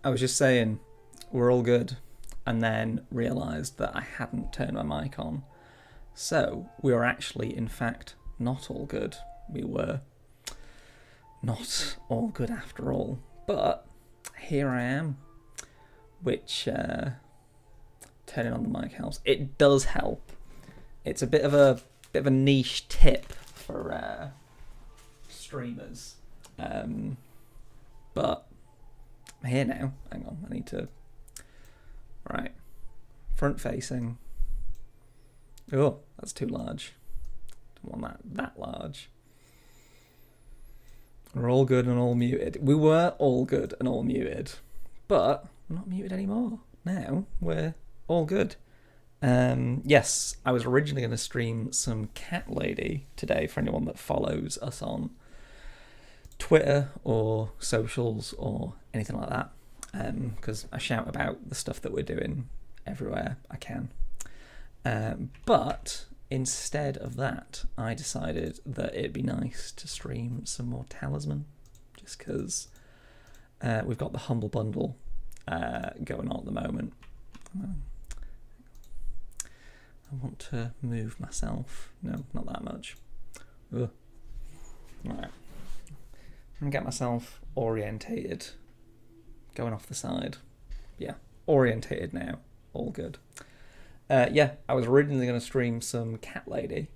I was just saying, we're all good, and then realised that I hadn't turned my mic on. So, we were actually, in fact, not all good. We were not all good after all. But, here I am, which turning on the mic helps. It does help. It's a bit of a niche tip for streamers. But I'm here now. Hang on, I need to... Right. Front facing. Oh, that's too large. Don't want that large. We're all good and all muted. We were all good and all muted. But we're not muted anymore. Now we're all good. Yes, I was originally going to stream some Cat Lady today for anyone that follows us on Twitter or socials or anything like that, because I shout about the stuff that we're doing everywhere I can. But instead of that, I decided that it'd be nice to stream some more Talisman, just because we've got the Humble Bundle going on at the moment. I want to move myself. No, not that much. Ugh. Right. I'm going to get myself orientated. Going off the side. Yeah, orientated now. All good. Yeah, I was originally going to stream some Cat Lady,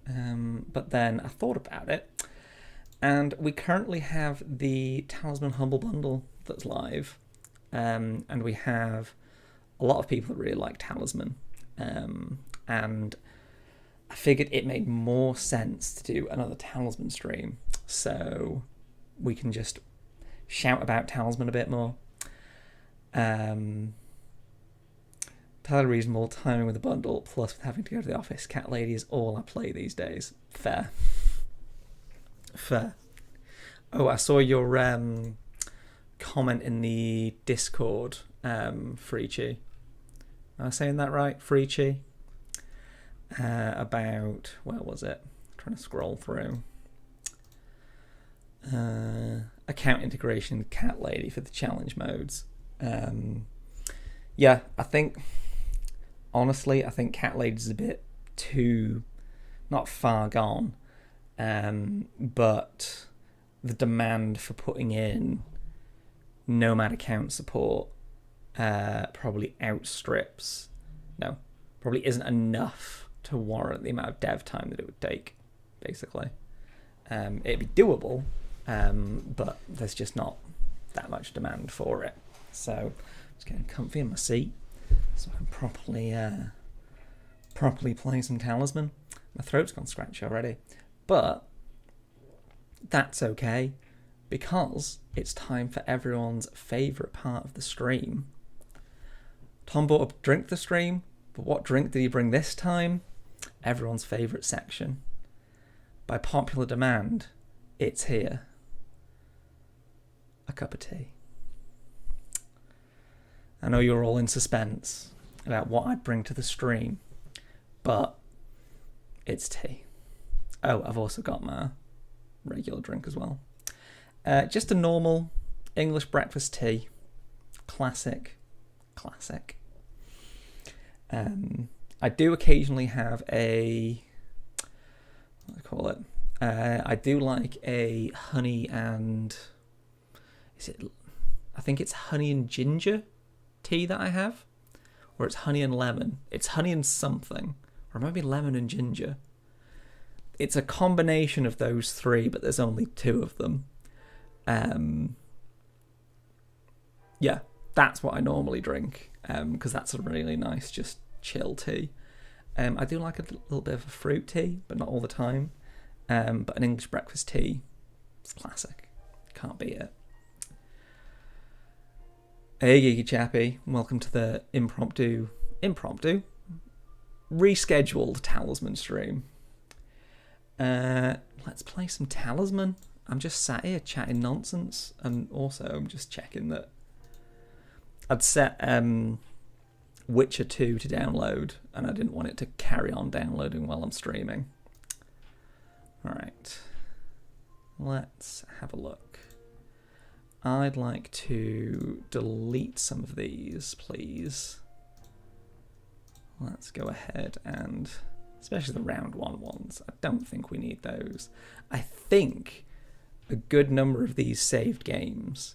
but then I thought about it, and we currently have the Talisman Humble Bundle that's live, and we have a lot of people that really like Talisman, and I figured it made more sense to do another Talisman stream, so we can just shout about Talisman a bit more. Entirely reasonable timing with the bundle, plus with having to go to the office. Cat Lady is all I play these days. Fair. Oh, I saw your comment in the Discord, Freechy. Am I saying that right? Freechy? About, where was it? I'm trying to scroll through. Account integration with Cat Lady for the challenge modes. Yeah, honestly, I think Cat Lady's a bit too, not far gone, but the demand for putting in Nomad account support probably isn't enough to warrant the amount of dev time that it would take, basically. It'd be doable, but there's just not that much demand for it. So, just getting comfy in my seat so I can properly play some Talisman. My throat's gone scratchy already, but that's okay, because it's time for everyone's favourite part of the stream. Tom bought a drink for the stream, but what drink did he bring this time? Everyone's favourite section. By popular demand, it's here. A cup of tea. I know you're all in suspense about what I'd bring to the stream, but it's tea. Oh, I've also got my regular drink as well. Just a normal English breakfast tea. Classic. I do occasionally have a... what do I call it? I do like a honey and... I think it's honey and ginger tea that I have, or it's honey and lemon. It's honey and something, or maybe lemon and ginger. It's a combination of those three, but there's only two of them. Yeah, that's what I normally drink, because that's a really nice, just chill tea. I do like a little bit of a fruit tea, but not all the time. But an English breakfast tea, it's classic. Can't beat it. Hey, Geeky Chappy. Welcome to the impromptu, rescheduled Talisman stream. Let's play some Talisman. I'm just sat here chatting nonsense, and also I'm just checking that I'd set Witcher 2 to download, and I didn't want it to carry on downloading while I'm streaming. Alright. Let's have a look. I'd like to delete some of these, please. Let's go ahead and, especially the round 1 ones, I don't think we need those. I think a good number of these saved games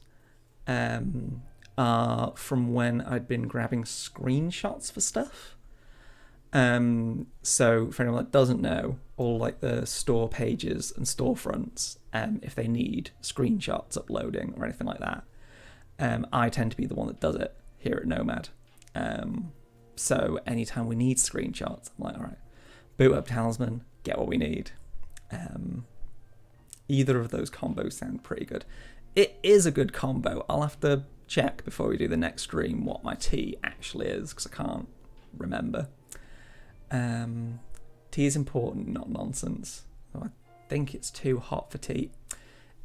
are from when I'd been grabbing screenshots for stuff. So for anyone that doesn't know, all like the store pages and storefronts, if they need screenshots uploading or anything like that, I tend to be the one that does it here at Nomad. So anytime we need screenshots, I'm like, all right, boot up Talisman, get what we need. Either of those combos sound pretty good. It is a good combo. I'll have to check before we do the next stream what my tea actually is, because I can't remember. Tea is important, not nonsense. I think it's too hot for tea.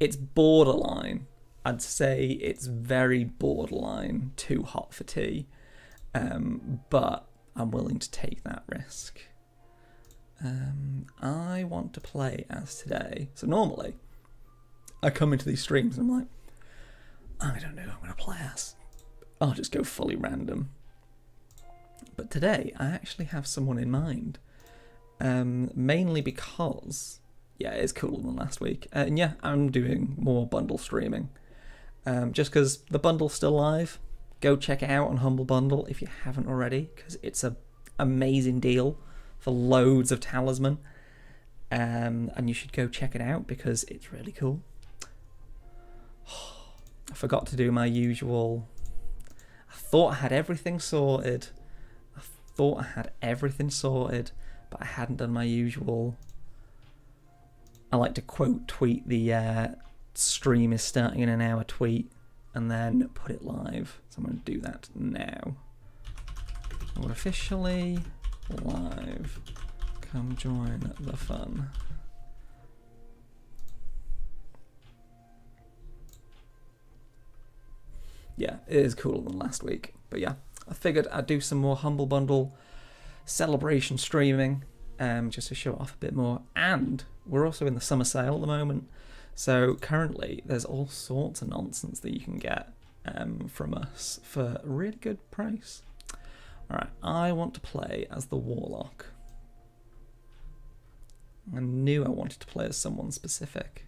It's borderline. I'd say it's very borderline too hot for tea. But I'm willing to take that risk. I want to play as today. So normally, I come into these streams and I'm like, I don't know who I'm going to play as. I'll just go fully random. But today, I actually have someone in mind. Mainly because, yeah, it's cooler than last week. And yeah, I'm doing more bundle streaming. Just because the bundle's still live. Go check it out on Humble Bundle if you haven't already, because it's an amazing deal for loads of Talisman. And you should go check it out because it's really cool. I forgot to do my usual... I thought I had everything sorted. But I hadn't done my usual... I like to quote tweet the stream is starting in an hour tweet and then put it live. So I'm going to do that now. We're officially live. Come join the fun. Yeah, it is cooler than last week. But yeah, I figured I'd do some more Humble Bundle celebration streaming, just to show it off a bit more. And we're also in the summer sale at the moment. So currently there's all sorts of nonsense that you can get from us for a really good price. Alright, I want to play as the Warlock. I knew I wanted to play as someone specific,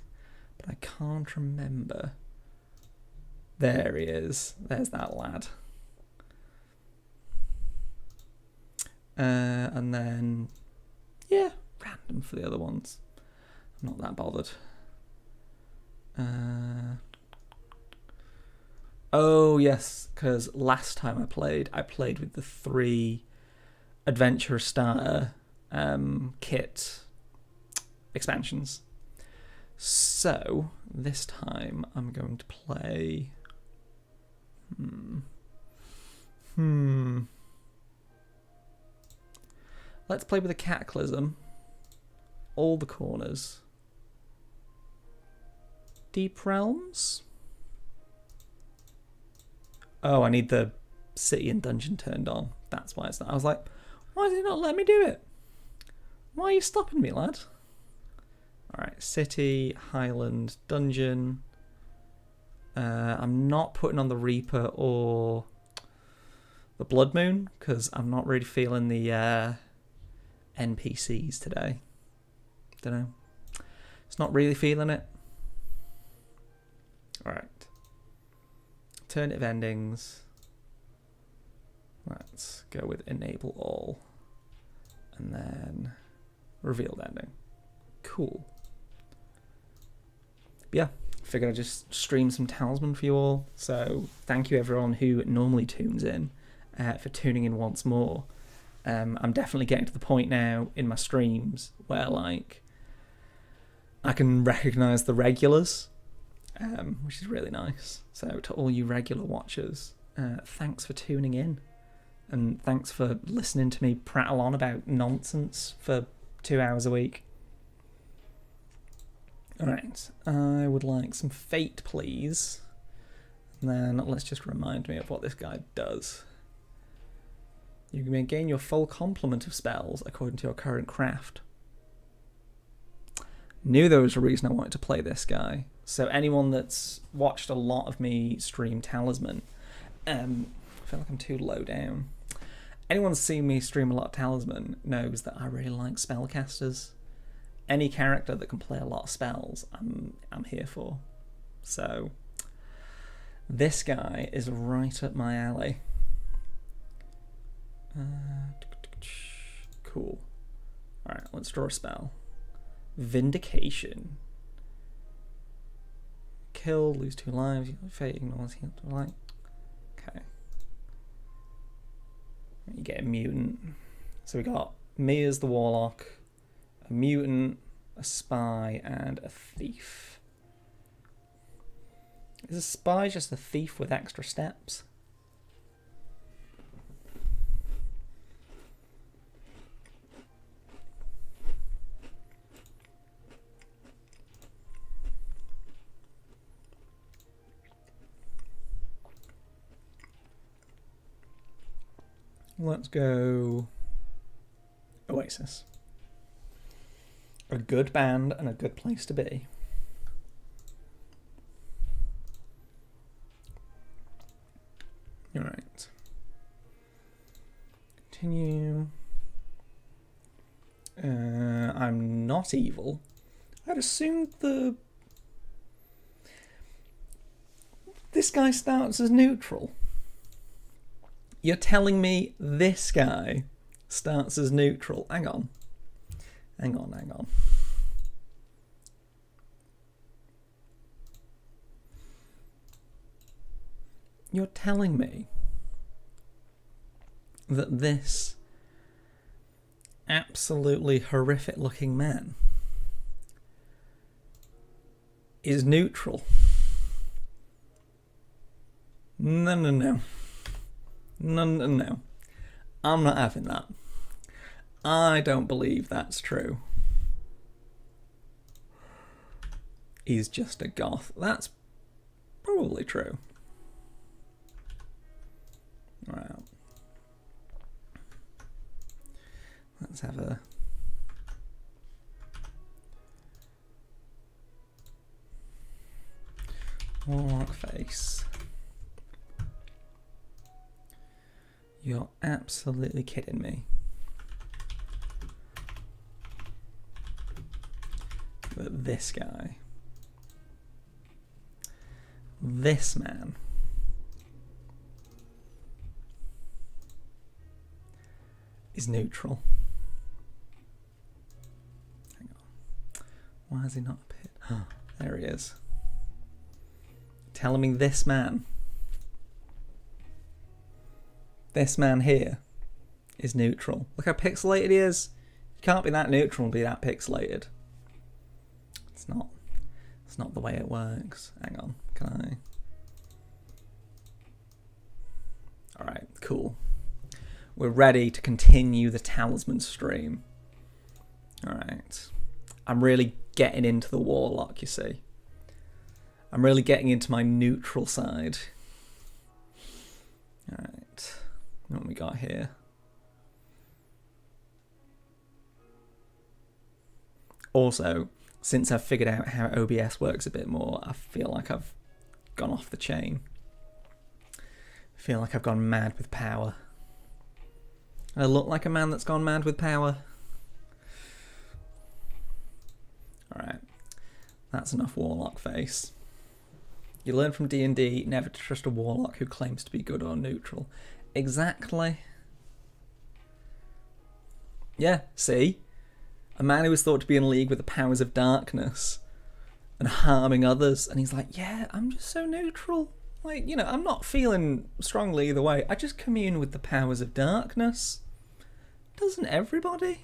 but I can't remember. There he is. There's that lad. And then, yeah, random for the other ones. I'm not that bothered. Oh yes, because last time I played with the 3 Adventure Starter kit expansions. So this time I'm going to play. Let's play with a Cataclysm. All the corners. Deep Realms. Oh, I need the city and dungeon turned on. That's why it's not. I was like, why did it not let me do it? Why are you stopping me, lad? Alright, city, Highland, dungeon. I'm not putting on the Reaper or the Blood Moon because I'm not really feeling the NPCs today. Don't know. It's not really feeling it. Alright. Alternative endings. Let's go with enable all. And then revealed ending. Cool. But yeah, figured I'd just stream some Talisman for you all. So thank you everyone who normally tunes in for tuning in once more. I'm definitely getting to the point now in my streams where like I can recognise the regulars, which is really nice. So to all you regular watchers, thanks for tuning in. And thanks for listening to me prattle on about nonsense for 2 hours a week. Alright, I would like some fate, please. And then let's just remind me of what this guy does. You may gain your full complement of spells according to your current craft. Knew there was a reason I wanted to play this guy. So anyone that's watched a lot of me stream Talisman, I feel like I'm too low down. Anyone that's seen me stream a lot of Talisman knows that I really like spellcasters. Any character that can play a lot of spells, I'm here for. So this guy is right up my alley. Cool. Alright, let's draw a spell. Vindication. Kill, lose 2 lives, fate ignores heal to light. Okay. You get a mutant. So we got me as the warlock, a mutant, a spy, and a thief. Is a spy just a thief with extra steps? Let's go Oasis. A good band and a good place to be. Alright. Continue. I'm not evil. I'd assumed this guy starts as neutral. You're telling me this guy starts as neutral? Hang on. Hang on. You're telling me that this absolutely horrific looking man is neutral? No. No. I'm not having that. I don't believe that's true. He's just a goth. That's probably true. Right. Let's have a... warlock face. You're absolutely kidding me. But this guy, this man, is neutral. Hang on. Why is he not up here? There he is. Telling me this man here is neutral. Look how pixelated he is. You can't be that neutral and be that pixelated. It's not the way it works. Hang on, can I? Alright, cool. We're ready to continue the Talisman stream. Alright. I'm really getting into the warlock, you see. I'm really getting into my neutral side. Alright. What we got here? Also, since I've figured out how OBS works a bit more, I feel like I've gone off the chain. I feel like I've gone mad with power. I look like a man that's gone mad with power. Alright. That's enough warlock face. You learn from D&D never to trust a warlock who claims to be good or neutral. Exactly. Yeah, see? A man who was thought to be in league with the powers of darkness and harming others, and he's like, yeah, I'm just so neutral. Like, you know, I'm not feeling strongly either way. I just commune with the powers of darkness. Doesn't everybody?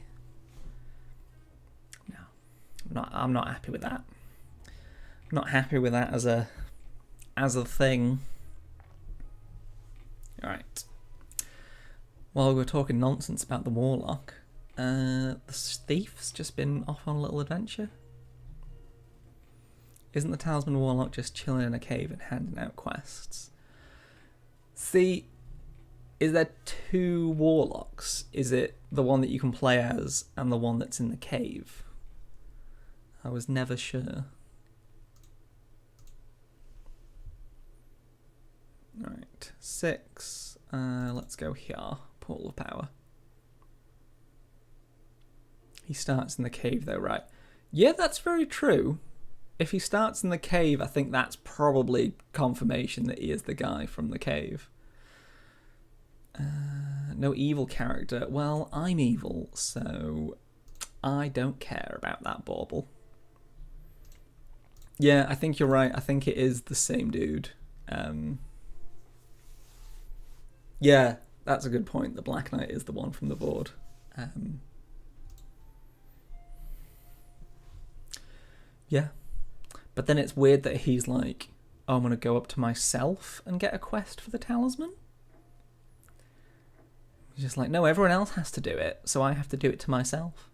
No. I'm not happy with that. I'm not happy with that as a thing. Alright. While we're talking nonsense about the warlock, the thief's just been off on a little adventure. Isn't the Talisman warlock just chilling in a cave and handing out quests? See, is there 2 warlocks? Is it the one that you can play as and the one that's in the cave? I was never sure. Right, 6. Let's go here. Pool of power. He starts in the cave though, right? Yeah, that's very true. If he starts in the cave, I think that's probably confirmation that he is the guy from the cave. No evil character. Well, I'm evil, so I don't care about that bauble. Yeah, I think you're right. I think it is the same dude. Yeah, that's a good point. The Black Knight is the one from the board. Yeah. But then it's weird that he's like, oh, I'm going to go up to myself and get a quest for the Talisman. He's just like, no, everyone else has to do it, so I have to do it to myself.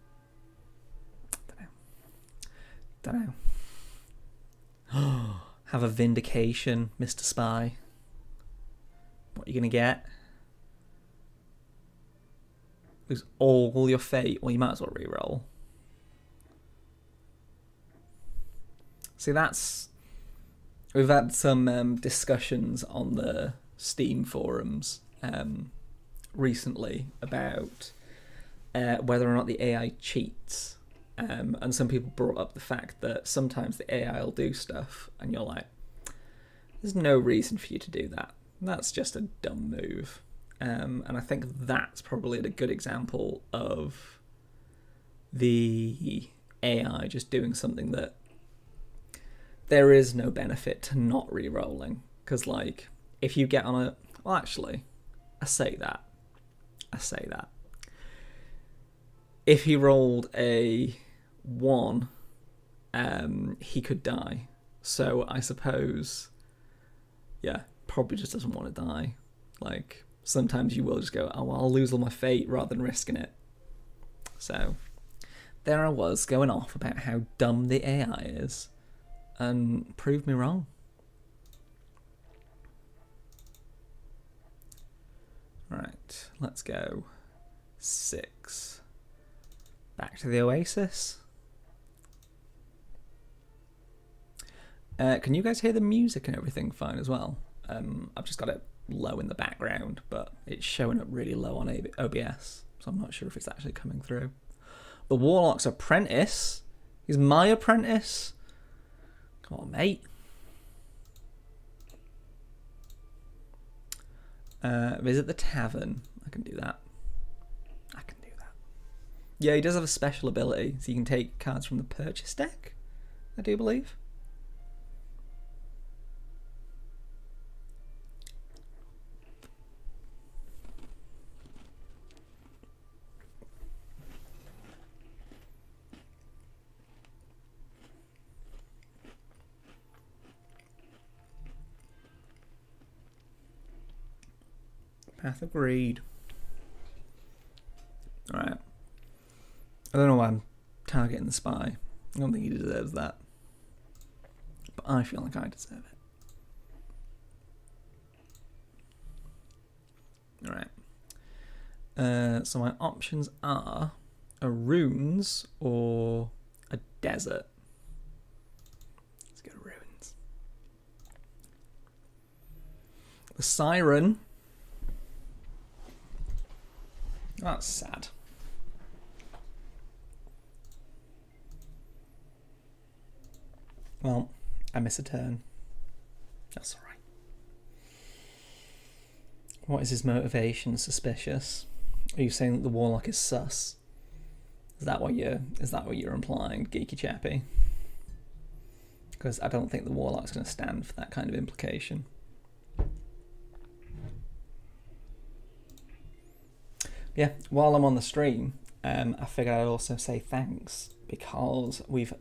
Don't know. Have a vindication, Mr. Spy. What are you going to get? Lose all your fate. Well, you might as well reroll. See, that's... We've had some discussions on the Steam forums recently about whether or not the AI cheats. And some people brought up the fact that sometimes the AI will do stuff and you're like, there's no reason for you to do that. That's just a dumb move. And I think that's probably a good example of the AI just doing something that there is no benefit to not re-rolling. Because, like, if you get on a... Well, actually, I say that. If he rolled a 1, he could die. So I suppose, yeah, probably just doesn't want to die. Like, sometimes you will just go, oh, well, I'll lose all my fate rather than risking it. So there I was going off about how dumb the AI is. And proved me wrong. Right, let's go 6. Back to the Oasis. Can you guys hear the music and everything fine as well? I've just got it low in the background, but it's showing up really low on OBS, so I'm not sure if it's actually coming through. The Warlock's apprentice? He's my apprentice? Come on, mate. Visit the tavern. I can do that. Yeah, he does have a special ability, so you can take cards from the purchase deck, I do believe. Path of Greed. Alright. I don't know why I'm targeting the Spy. I don't think he deserves that. But I feel like I deserve it. Alright. So my options are a runes or a desert. Let's go runes. The Siren. That's sad. Well, I miss a turn. That's alright. What is his motivation? Suspicious? Are you saying that the Warlock is sus? Is that what you're implying, Geeky Chappy? Because I don't think the Warlock's going to stand for that kind of implication. Yeah, while I'm on the stream, I figured I'd also say thanks because we've...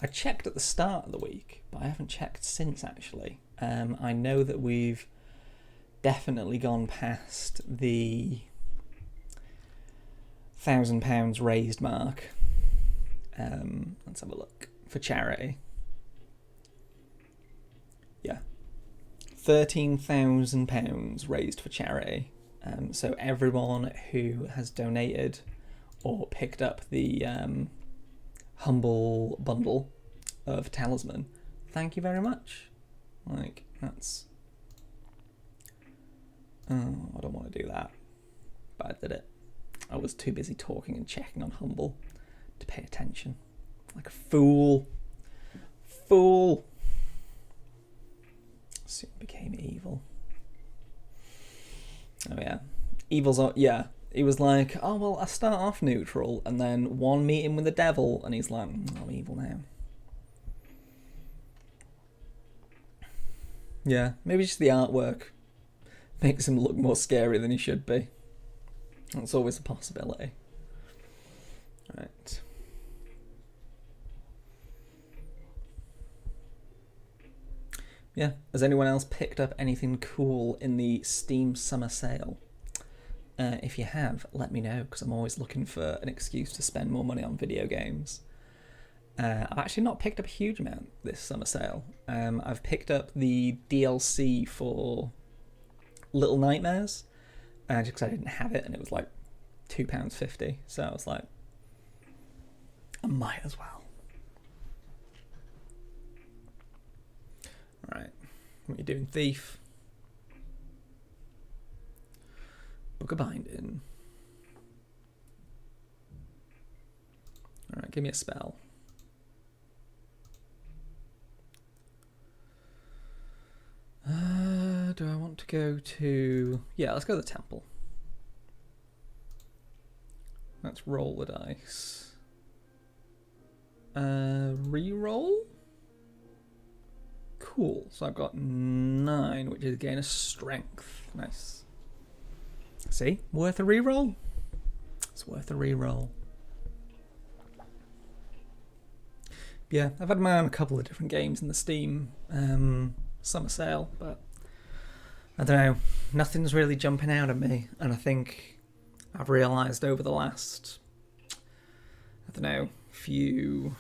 I checked at the start of the week, but I haven't checked since, actually. I know that we've definitely gone past the £1,000 raised mark. Let's have a look. For charity. Yeah. £13,000 raised for charity. So everyone who has donated or picked up the humble bundle of Talisman, thank you very much. Like, that's Oh, I don't want to do that. But I did it. I was too busy talking and checking on Humble to pay attention. Like a fool. Fool. Soon became evil. Oh yeah. Evil's... Yeah. He was like, oh, well, I start off neutral, and then one meeting with the devil, and he's like, I'm evil now. Yeah, maybe just the artwork makes him look more scary than he should be. That's always a possibility. Right. Yeah, has anyone else picked up anything cool in the Steam summer sale? If you have, let me know, because I'm always looking for an excuse to spend more money on video games. I've actually not picked up a huge amount this summer sale. I've picked up the DLC for Little Nightmares, just because I didn't have it, and it was like £2.50, so I was like, I might as well. Right, what are you doing, thief? Book of Binding. Alright, give me a spell. Do I want to go to... Yeah, let's go to the temple. Let's roll the dice. Reroll? Cool. So I've got 9, which is again a strength. Nice. See? Worth a reroll? It's worth a reroll. Yeah, I've had my eye on a couple of different games in the Steam summer sale, but I don't know. Nothing's really jumping out at me, and I think I've realised over the last, I don't know, few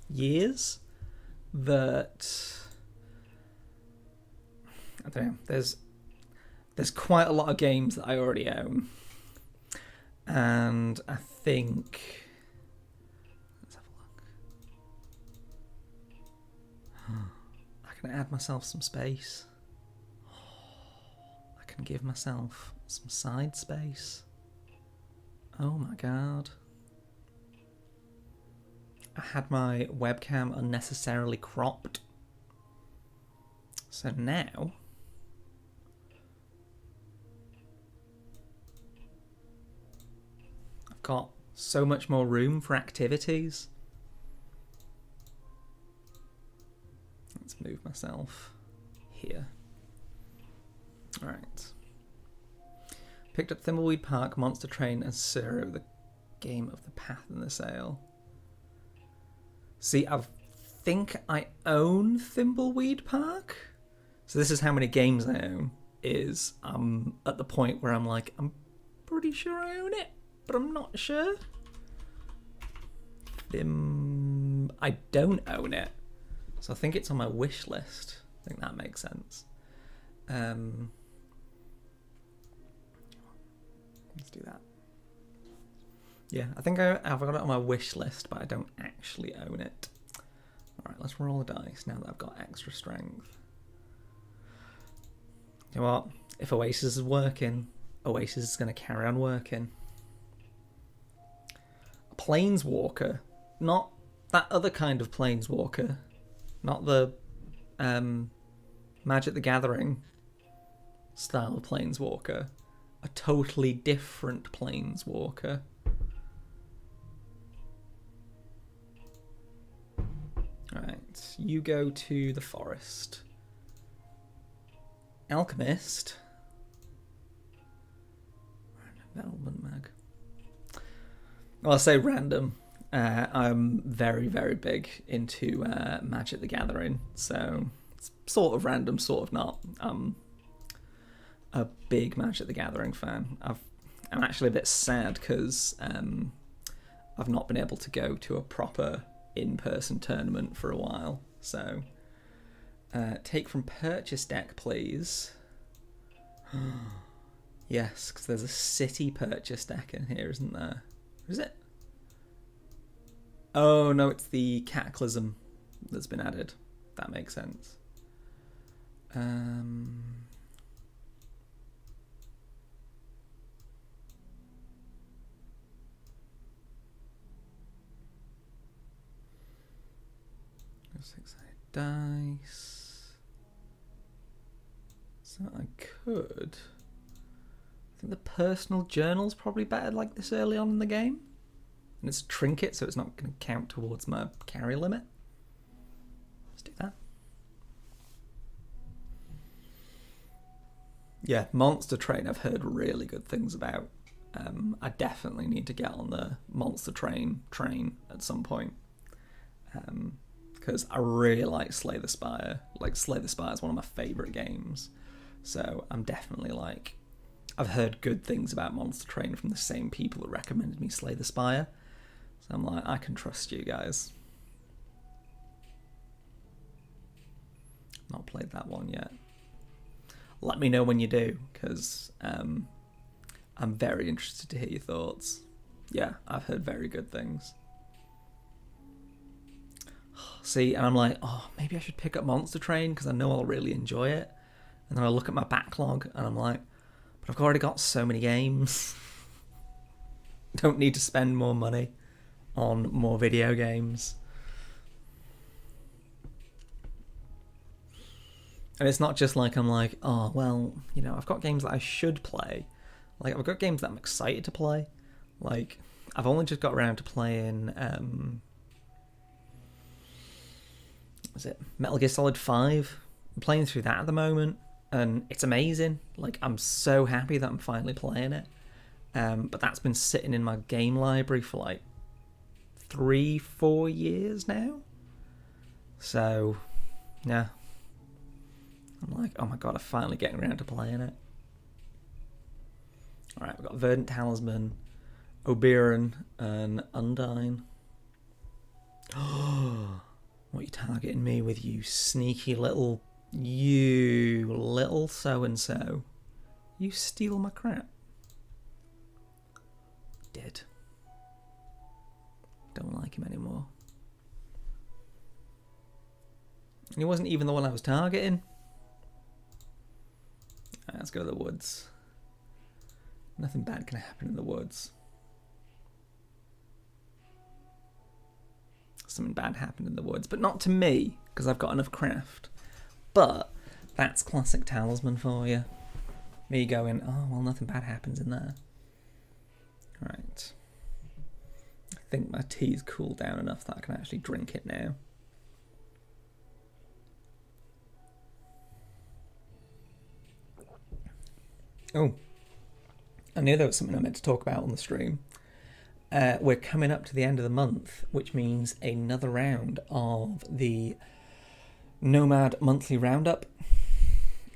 years that, I don't know, there's quite a lot of games that I already own, and I think, let's have a look. I can add myself some space. I can give myself some side space. Oh my god. I had my webcam unnecessarily cropped. So now I've got so much more room for activities. Let's move myself here. Alright. Picked up Thimbleweed Park, Monster Train, and Zero, the game of the path in the sale. See, I think I own Thimbleweed Park. So this is how many games I own. Is I'm at the point where I'm like, I'm pretty sure I own it, but I'm not sure. I don't own it. So I think it's on my wish list. I think that makes sense. Let's do that. Yeah, I think I've got it on my wish list, but I don't actually own it. Alright, let's roll the dice now that I've got extra strength. You know what? If Oasis is working, Oasis is going to carry on working. A Planeswalker. Not that other kind of Planeswalker. Not the Magic the Gathering style of Planeswalker. A totally different Planeswalker. Alright, you go to the forest. Alchemist. Random development mag. Well, I say random. I'm very, very big into Magic the Gathering, so it's sort of random, sort of not. I'm a big Magic the Gathering fan. I'm actually a bit sad because I've not been able to go to a proper in-person tournament for a while. So, take from purchase deck, please. Yes, because there's a city purchase deck in here, isn't there? Is it? Oh, no, it's the Cataclysm that's been added. That makes sense. 6-sided dice. So I could... I think the personal journal's probably better like this early on in the game. And it's a trinket, so it's not going to count towards my carry limit. Let's do that. Yeah, Monster Train I've heard really good things about. I definitely need to get on the Monster train at some point. Because I really like Slay the Spire. Like, Slay the Spire is one of my favourite games. So I'm definitely like... I've heard good things about Monster Train from the same people that recommended me Slay the Spire. So I'm like, I can trust you guys. Not played that one yet. Let me know when you do, because I'm very interested to hear your thoughts. Yeah, I've heard very good things. See, and I'm like, oh, maybe I should pick up Monster Train because I know I'll really enjoy it. And then I look at my backlog and I'm like, but I've already got so many games. Don't need to spend more money on more video games. And it's not just like I'm like, oh, well, you know, I've got games that I should play. Like, I've got games that I'm excited to play. Like, I've only just got around to playing, Metal Gear Solid 5. I'm playing through that at the moment, and it's amazing. Like, I'm so happy that I'm finally playing it. But that's been sitting in my game library for like 3-4 years now. So, yeah. I'm like, oh my god, I'm finally getting around to playing it. Alright, we've got Verdant Talisman, Oberon, and Undyne. Oh, what are you targeting me with, you sneaky little... You little so-and-so. You steal my crap. Did. Don't like him anymore. And he wasn't even the one I was targeting. Right, let's go to the woods. Nothing bad can happen in the woods. Something bad happened in the woods, but not to me, because I've got enough craft. But that's classic Talisman for you. Me going, oh, well, nothing bad happens in there. Right. I think my tea's cooled down enough that I can actually drink it now. Oh, I knew there was something I meant to talk about on the stream. We're coming up to the end of the month, which means another round of the Nomad Monthly Roundup,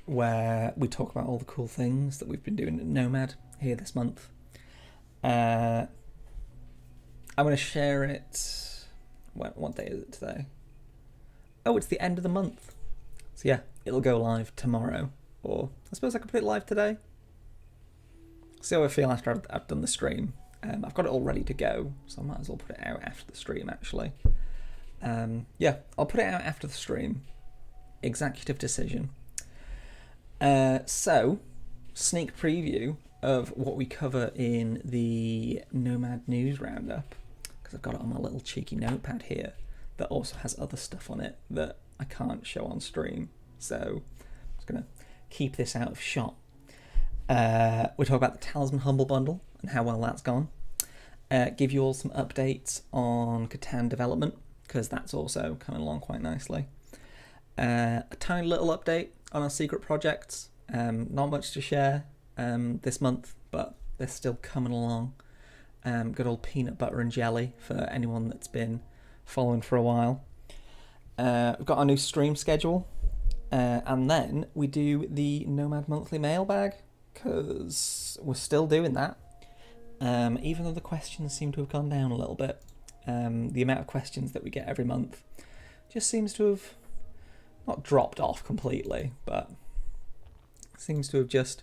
where we talk about all the cool things that we've been doing at Nomad here this month. I'm going to share it... What day is it today? Oh, it's the end of the month. So yeah, it'll go live tomorrow. Or I suppose I could put it live today. See how I feel after I've done the stream. I've got it all ready to go, so I might as well put it out after the stream, actually. Yeah, I'll put it out after the stream. Executive decision. So, sneak preview of what we cover in the Nomad News Roundup, because I've got it on my little cheeky notepad here that also has other stuff on it that I can't show on stream. So, I'm just going to keep this out of shot. We talk about the Talisman Humble Bundle and how well that's gone. Give you all some updates on Catan development, because that's also coming along quite nicely. A tiny little update on our secret projects. Not much to share this month, but they're still coming along. Good old peanut butter and jelly for anyone that's been following for a while. We've got our new stream schedule. And then we do the Nomad Monthly Mailbag, because we're still doing that. Even though the questions seem to have gone down a little bit. The amount of questions that we get every month just seems to have not dropped off completely, but seems to have just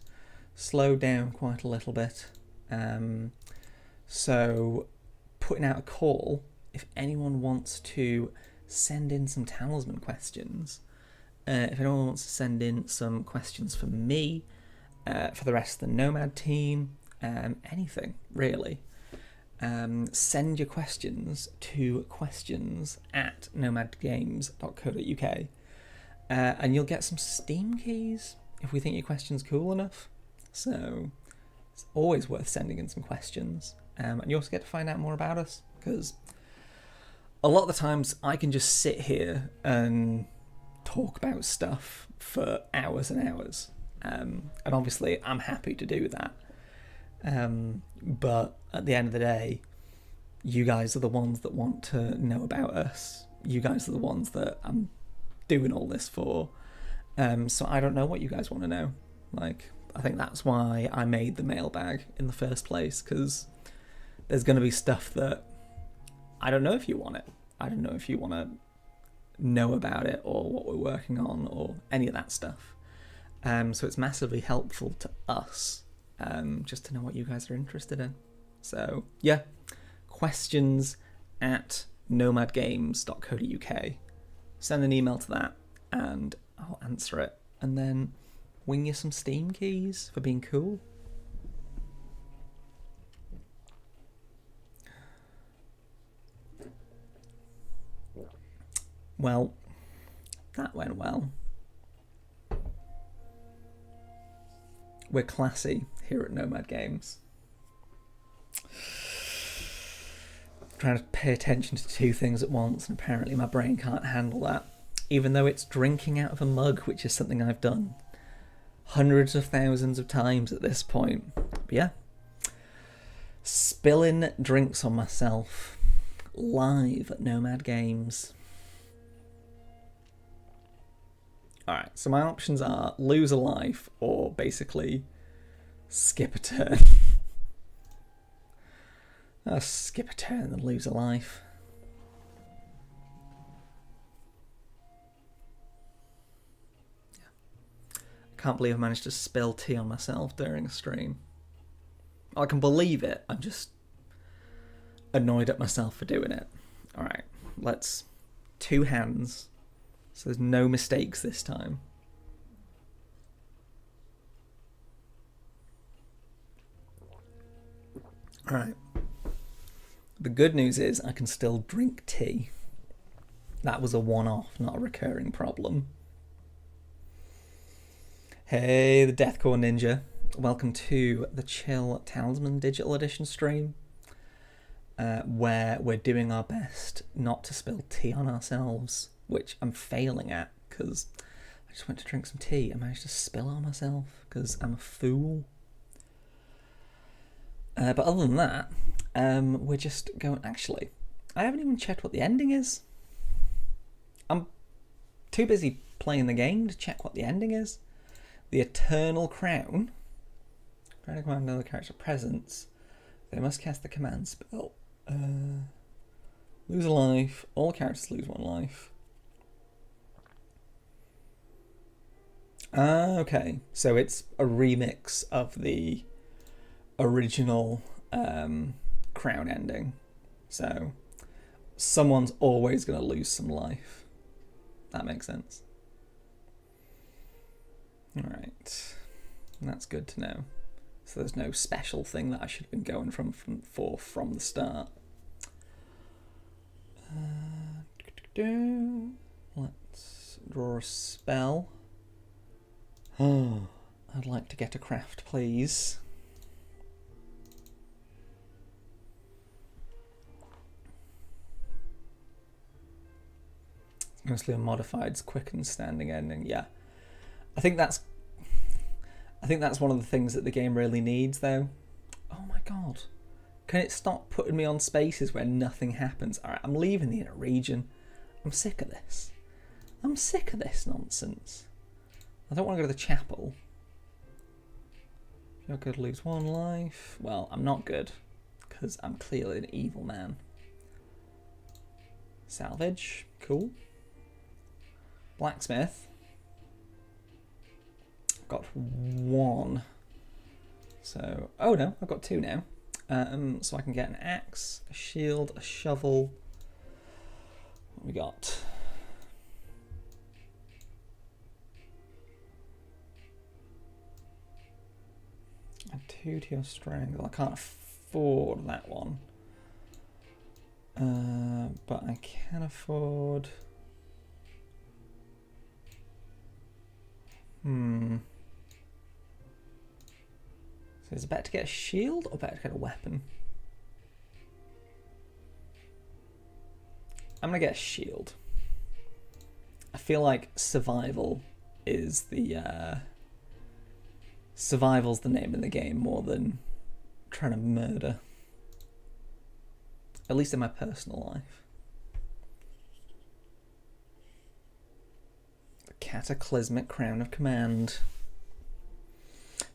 slowed down quite a little bit. So putting out a call, if anyone wants to send in some Talisman questions, if anyone wants to send in some questions for me, for the rest of the Nomad team, anything really, send your questions to questions@nomadgames.co.uk, and you'll get some Steam keys if we think your question's cool enough. So it's always worth sending in some questions. And you also get to find out more about us, because a lot of the times I can just sit here and talk about stuff for hours and hours. And obviously I'm happy to do that. But at the end of the day, you guys are the ones that want to know about us. You guys are the ones that I'm doing all this for. So I don't know what you guys want to know. Like, I think that's why I made the mailbag in the first place, because there's going to be stuff that I don't know if you want it. I don't know if you want to know about it or what we're working on or any of that stuff. So it's massively helpful to us just to know what you guys are interested in. So yeah, questions@nomadgames.co.uk. Send an email to that and I'll answer it, and then wing you some Steam keys for being cool. Well, that went well. We're classy here at Nomad Games. I'm trying to pay attention to two things at once, and apparently my brain can't handle that. Even though it's drinking out of a mug, which is something I've done hundreds of thousands of times at this point. But yeah, spilling drinks on myself live at Nomad Games. Alright, so my options are lose a life or basically skip a turn. Skip a turn and lose a life. Yeah. Can't believe I managed to spill tea on myself during a stream. I can believe it, I'm just annoyed at myself for doing it. Alright, let's... 2 hands. So there's no mistakes this time. Alright. The good news is I can still drink tea. That was a one-off, not a recurring problem. Hey, the Deathcore Ninja. Welcome to the Chill Talisman Digital Edition stream, where we're doing our best not to spill tea on ourselves, which I'm failing at, because I just went to drink some tea and managed to spill on myself, because I'm a fool. But other than that, we're just going... Actually, I haven't even checked what the ending is. I'm too busy playing the game to check what the ending is. The Eternal Crown. Trying to command another character presence. They must cast the command spell. Lose a life. All characters lose 1 life. Okay, so it's a remix of the original Crown ending. So someone's always going to lose some life. That makes sense. Alright, that's good to know. So there's no special thing that I should have been going from the start. Let's draw a spell. Oh, I'd like to get a craft, please. It's mostly a modified quick and standing ending. Yeah, I think that's one of the things that the game really needs, though. Oh my god, can it stop putting me on spaces where nothing happens? All right, I'm leaving the inner region. I'm sick of this. I'm sick of this nonsense. I don't want to go to the chapel. You're good, lose 1 life. Well, I'm not good, because I'm clearly an evil man. Salvage, cool. Blacksmith. Got 1. So, oh no, I've got 2 now. So I can get an axe, a shield, a shovel. What we got? Add 2 to your strength. Well, I can't afford that one. But I can afford... So is it better to get a shield or better to get a weapon? I'm gonna get a shield. I feel like survival is the survival's the name of the game more than trying to murder. At least in my personal life. The Cataclysmic Crown of Command.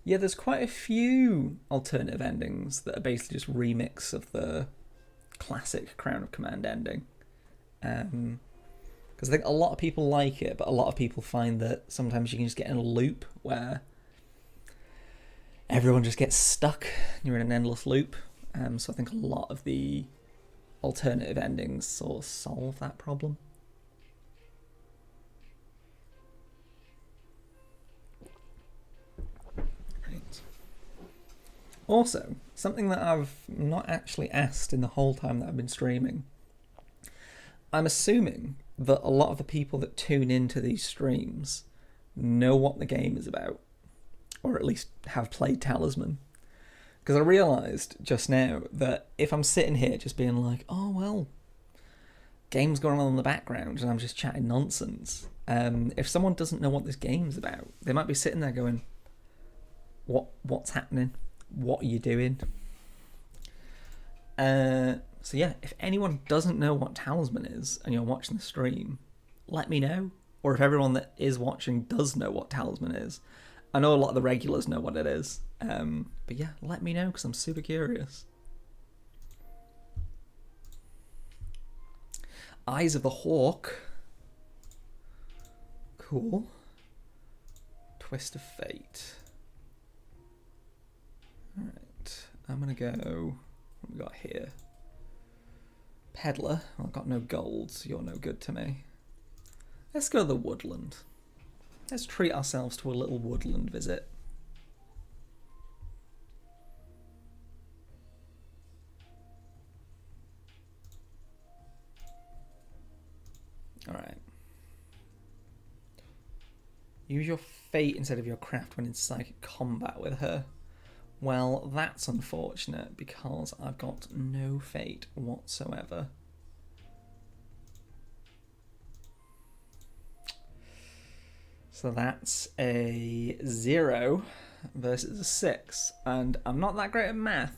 Yeah, there's quite a few alternative endings that are basically just remix of the classic Crown of Command ending. Because I think a lot of people like it, but a lot of people find that sometimes you can just get in a loop where everyone just gets stuck. You're in an endless loop. So I think a lot of the alternative endings sort of solve that problem. Right. Also, something that I've not actually asked in the whole time that I've been streaming. I'm assuming that a lot of the people that tune into these streams know what the game is about, or at least have played Talisman. Because I realised just now that if I'm sitting here just being like, oh well, game's going on in the background and I'm just chatting nonsense, if someone doesn't know what this game's about, they might be sitting there going, what's happening? What are you doing? So yeah, if anyone doesn't know what Talisman is and you're watching the stream, let me know. Or if everyone that is watching does know what Talisman is. I know a lot of the regulars know what it is. But yeah, let me know because I'm super curious. Eyes of the Hawk. Cool. Twist of Fate. Alright, I'm going to go... What have we got here? Peddler. Well, I've got no gold, so you're no good to me. Let's go to the woodland. Let's treat ourselves to a little woodland visit. Alright. Use your fate instead of your craft when in psychic combat with her. Well, that's unfortunate because I've got no fate whatsoever. So that's a 0 versus a 6. And I'm not that great at math,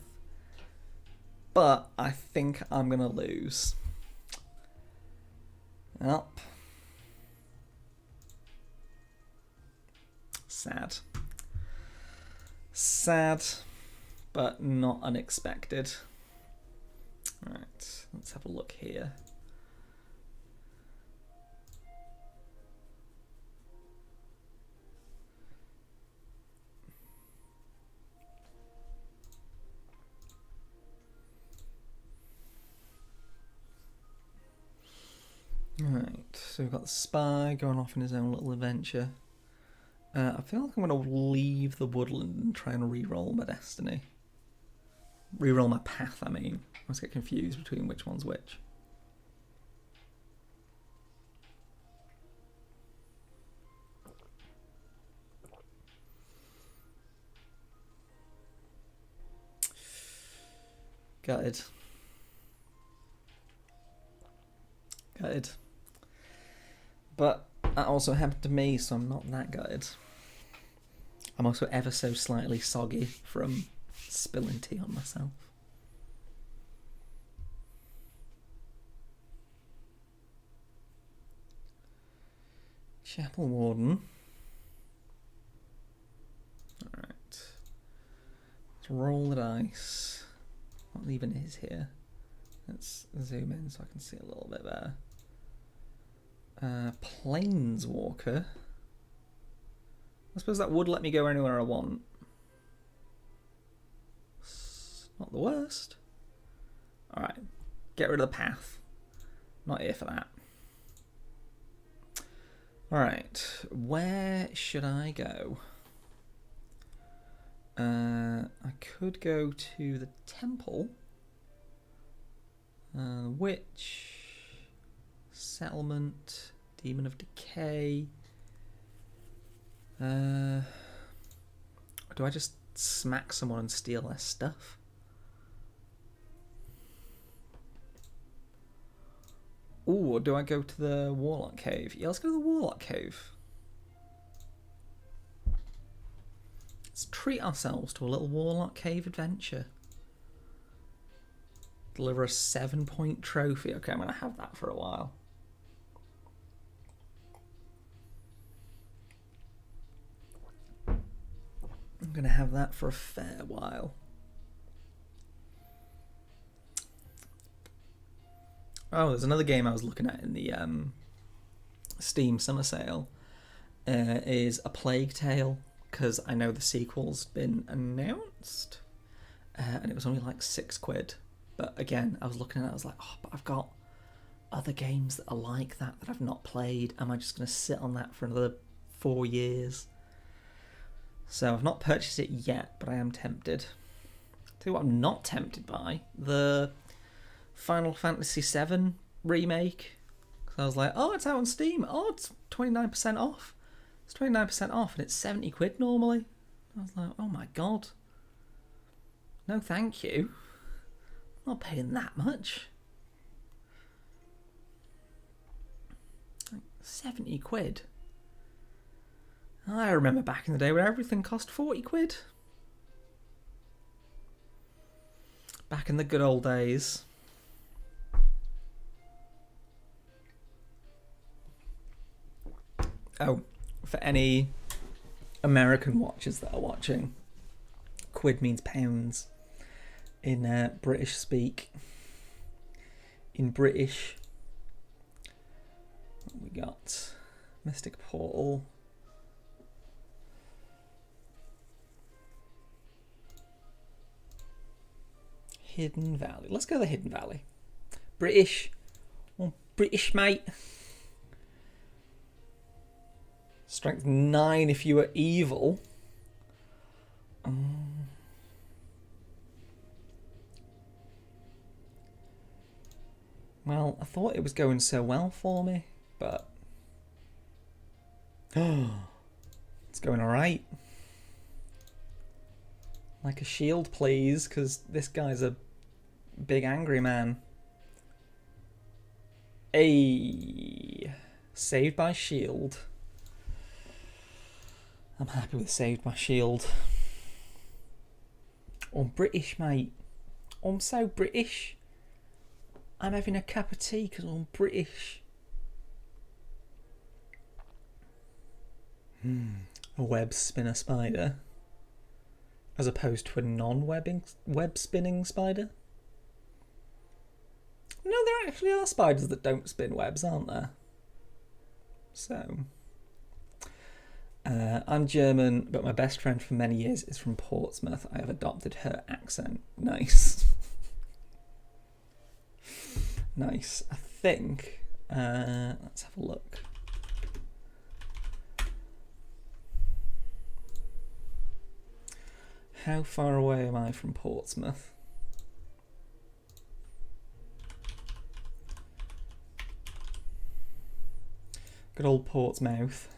but I think I'm going to lose. Well, sad. Sad, but not unexpected. Alright, let's have a look here. Alright, so we've got the spy going off on his own little adventure. I feel like I'm going to leave the woodland and try and re-roll my destiny. Re-roll my path, I mean. I always get confused between which one's which. Gutted. Gutted. But that also happened to me, so I'm not that gutted. I'm also ever so slightly soggy from spilling tea on myself. Chapel Warden. Alright. Let's roll the dice. What even is here? Let's zoom in so I can see a little bit better. Planeswalker. I suppose that would let me go anywhere I want. It's not the worst. Alright. Get rid of the path. Not here for that. Alright. Where should I go? I could go to the temple. Witch, Settlement, Demon of Decay. Do I just smack someone and steal their stuff? Ooh, or do I go to the Warlock Cave? Yeah, let's go to the Warlock Cave. Let's treat ourselves to a little Warlock Cave adventure. Deliver a 7-point trophy. Okay, I'm going to have that for a while. I'm going to have that for a fair while. Oh, there's another game I was looking at in the Steam summer sale. Is A Plague Tale, because I know the sequel's been announced. And it was only like £6. But again, I was looking at it, I was like, oh, but I've got other games that are like that I've not played. Am I just going to sit on that for another 4 years? So I've not purchased it yet, but I am tempted. Tell you what I'm not tempted by, the Final Fantasy VII remake. Because I was like, oh, it's out on Steam. Oh, it's 29% off. It's 29% off and it's £70 normally. I was like, oh my god. No thank you. I'm not paying that much. Like £70. I remember back in the day where everything cost £40. Back in the good old days. Oh, for any American watchers that are watching, quid means pounds in British speak. In British, we got Mystic Portal. Hidden Valley. Let's go to the Hidden Valley. British. Oh, British, mate. Strength 9 if you are evil. Well, I thought it was going so well for me, but it's going alright. Like a shield, please, because this guy's a big angry man. Ayy. Saved by shield. I'm happy with saved by shield. I'm British, mate. I'm so British. I'm having a cup of tea because I'm British. A web spinner spider. As opposed to a web spinning spider. No, there actually are spiders that don't spin webs, aren't there? So, I'm German, but my best friend for many years is from Portsmouth. I have adopted her accent. Nice. Nice. I think, let's have a look. How far away am I from Portsmouth? Good old Portsmouth.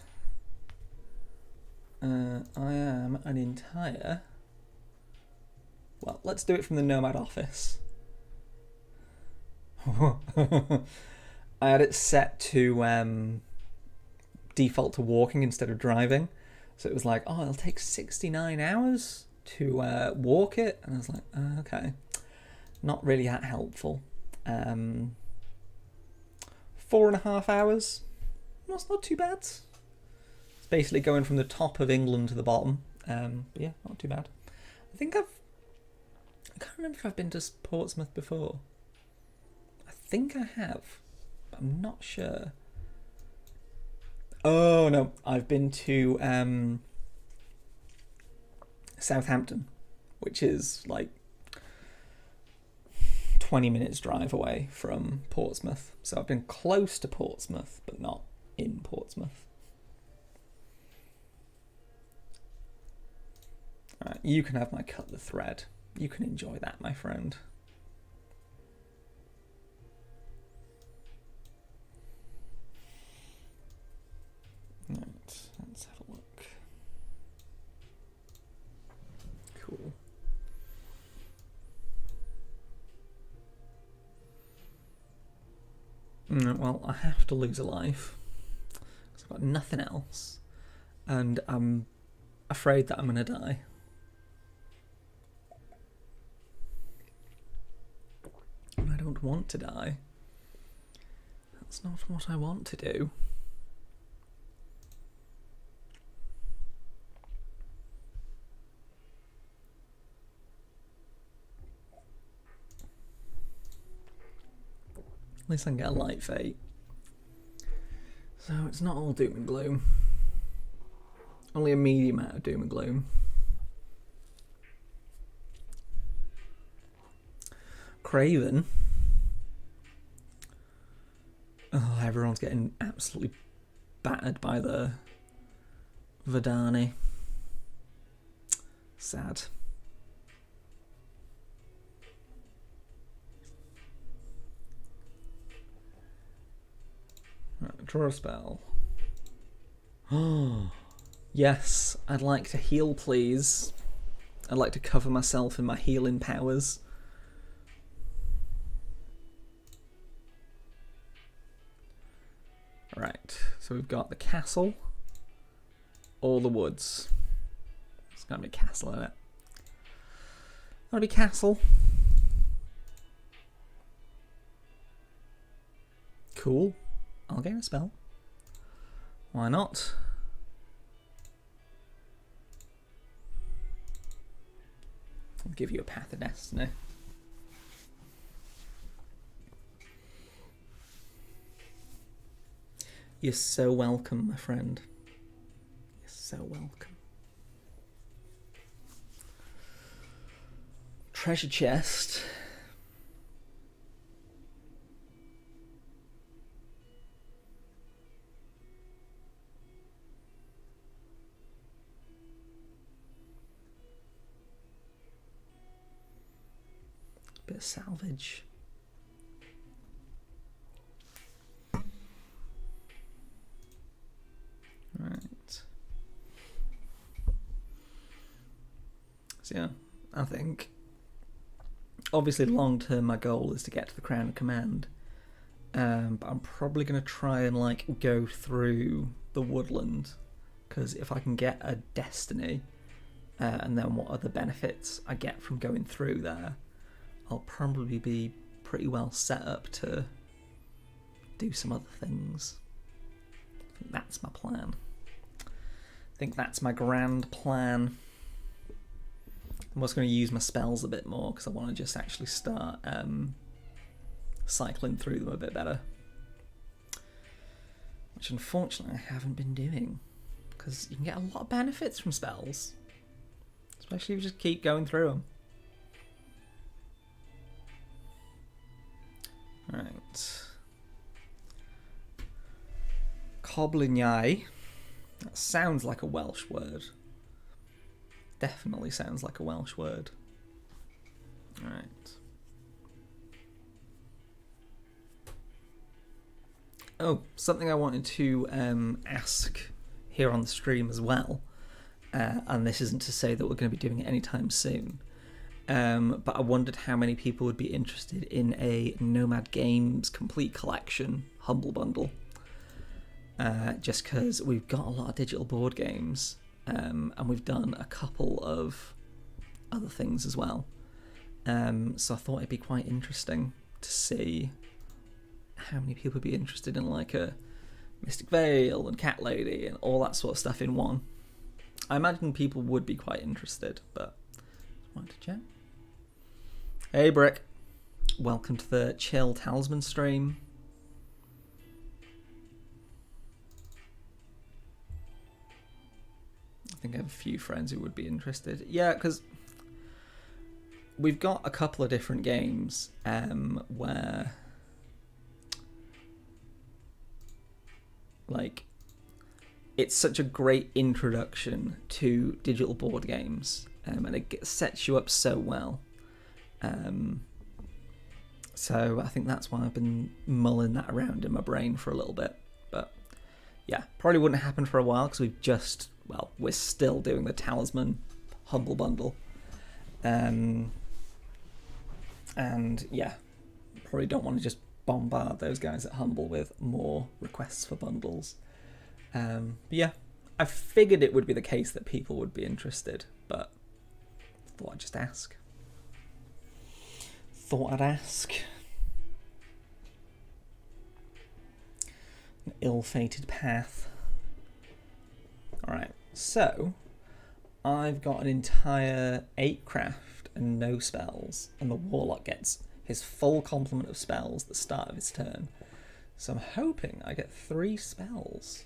I am an entire... Well, let's do it from the Nomad office. I had it set to default to walking instead of driving. So it was like, oh, it'll take 69 hours to walk it. And I was like, okay. Not really that helpful. 4.5 hours. That's not too bad. It's basically going from the top of England to the bottom. But yeah, not too bad. I can't remember if I've been to Portsmouth before. I think I have, but I'm not sure. Oh no, I've been to Southampton, which is like 20 minutes drive away from Portsmouth. So I've been close to Portsmouth, but not in Portsmouth. Alright, you can have my cut the thread. You can enjoy that, my friend. Well, I have to lose a life. Because I've got nothing else. And I'm afraid that I'm going to die. And I don't want to die. That's not what I want to do. At least I can get a light fate. So it's not all doom and gloom. Only a medium amount of doom and gloom. Craven. Oh, everyone's getting absolutely battered by the Verdani. Sad. Right, draw a spell. Oh, yes, I'd like to heal, please. I'd like to cover myself in my healing powers. Right, so we've got the castle or the woods. It's gonna be castle, isn't it? Gonna be castle. Cool. I'll gain a spell. Why not? I'll give you a Path of Destiny. You're so welcome, my friend. You're so welcome. Treasure chest. Bit of salvage. Right. So yeah, I think obviously long term my goal is to get to the Crown of Command. But I'm probably going to try and like go through the woodland, because if I can get a destiny and then what other benefits I get from going through there, I'll probably be pretty well set up to do some other things. I think that's my plan. I think that's my grand plan. I'm also going to use my spells a bit more because I want to just actually start cycling through them a bit better. Which unfortunately I haven't been doing, because you can get a lot of benefits from spells. Especially if you just keep going through them. Right. Coblignai. That sounds like a Welsh word. Definitely sounds like a Welsh word. Right. Oh, something I wanted to ask here on the stream as well, and this isn't to say that we're going to be doing it anytime soon, but I wondered how many people would be interested in a Nomad Games complete collection Humble Bundle, just because we've got a lot of digital board games, and we've done a couple of other things as well, so I thought it'd be quite interesting to see how many people would be interested in like a Mystic Vale and Cat Lady and all that sort of stuff in one. I imagine people would be quite interested, but just wanted to check. Hey Brick, welcome to the Chill Talisman stream. I think I have a few friends who would be interested. Yeah, because we've got a couple of different games where like it's such a great introduction to digital board games, and it sets you up so well. So I think that's why I've been mulling that around in my brain for a little bit. But yeah, probably wouldn't happen for a while because we're still doing the Talisman Humble Bundle. And yeah, probably don't want to just bombard those guys at Humble with more requests for bundles. But yeah, I figured it would be the case that people would be interested, but thought I'd just ask. Thought I'd ask. An ill-fated path. Alright, so I've got an entire 8 craft and no spells, and the Warlock gets his full complement of spells at the start of his turn. So I'm hoping I get 3 spells,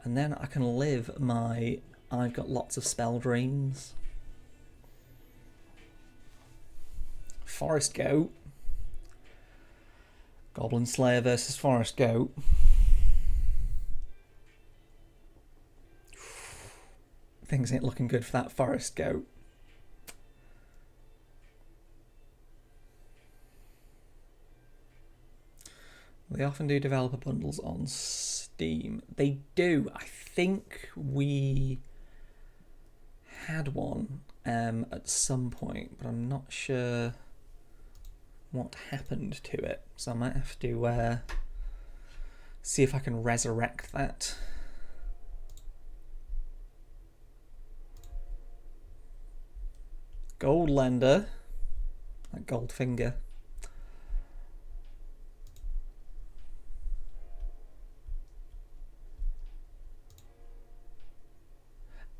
and then I can live my I've got lots of spell dreams. Forest Goat. Goblin Slayer versus Forest Goat. Things ain't looking good for that Forest Goat. They often do developer bundles on Steam. They do. I think we had one at some point, but I'm not sure what happened to it. So I might have to see if I can resurrect that. Gold lender, like Goldfinger.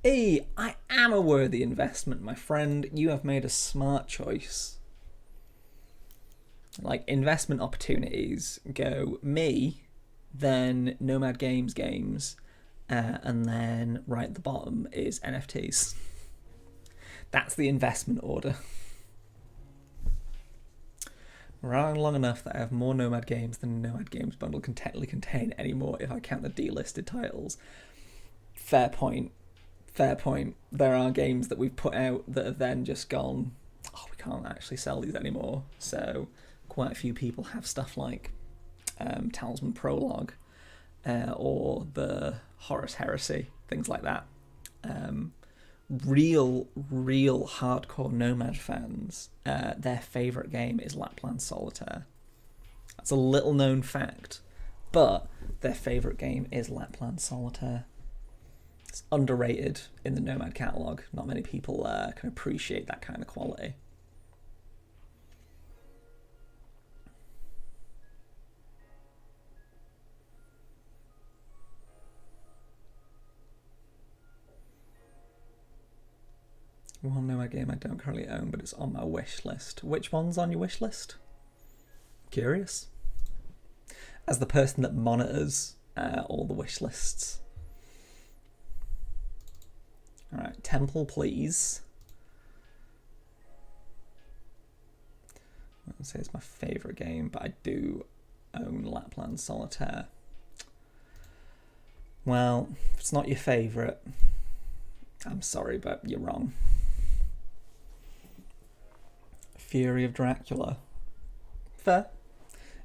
Hey, I am a worthy investment, my friend. You have made a smart choice. Like, investment opportunities go me, then Nomad Games, and then right at the bottom is NFTs. That's the investment order. We're running long enough that I have more Nomad Games than Nomad Games bundle can technically contain anymore if I count the delisted titles. Fair point. Fair point. There are games that we've put out that have then just gone, oh, we can't actually sell these anymore. So quite a few people have stuff like Talisman Prologue or the Horus Heresy, things like that. Real hardcore Nomad fans, their favourite game is Lapland Solitaire. That's a little known fact, but their favourite game is Lapland Solitaire. It's underrated in the Nomad catalogue. Not many people can appreciate that kind of quality. One Nomad game I don't currently own, but it's on my wish list. Which one's on your wish list? Curious. As the person that monitors all the wish lists. Alright, Temple, please. I would say it's my favourite game, but I do own Lapland Solitaire. Well, if it's not your favourite, I'm sorry, but you're wrong. Fury of Dracula. Fair.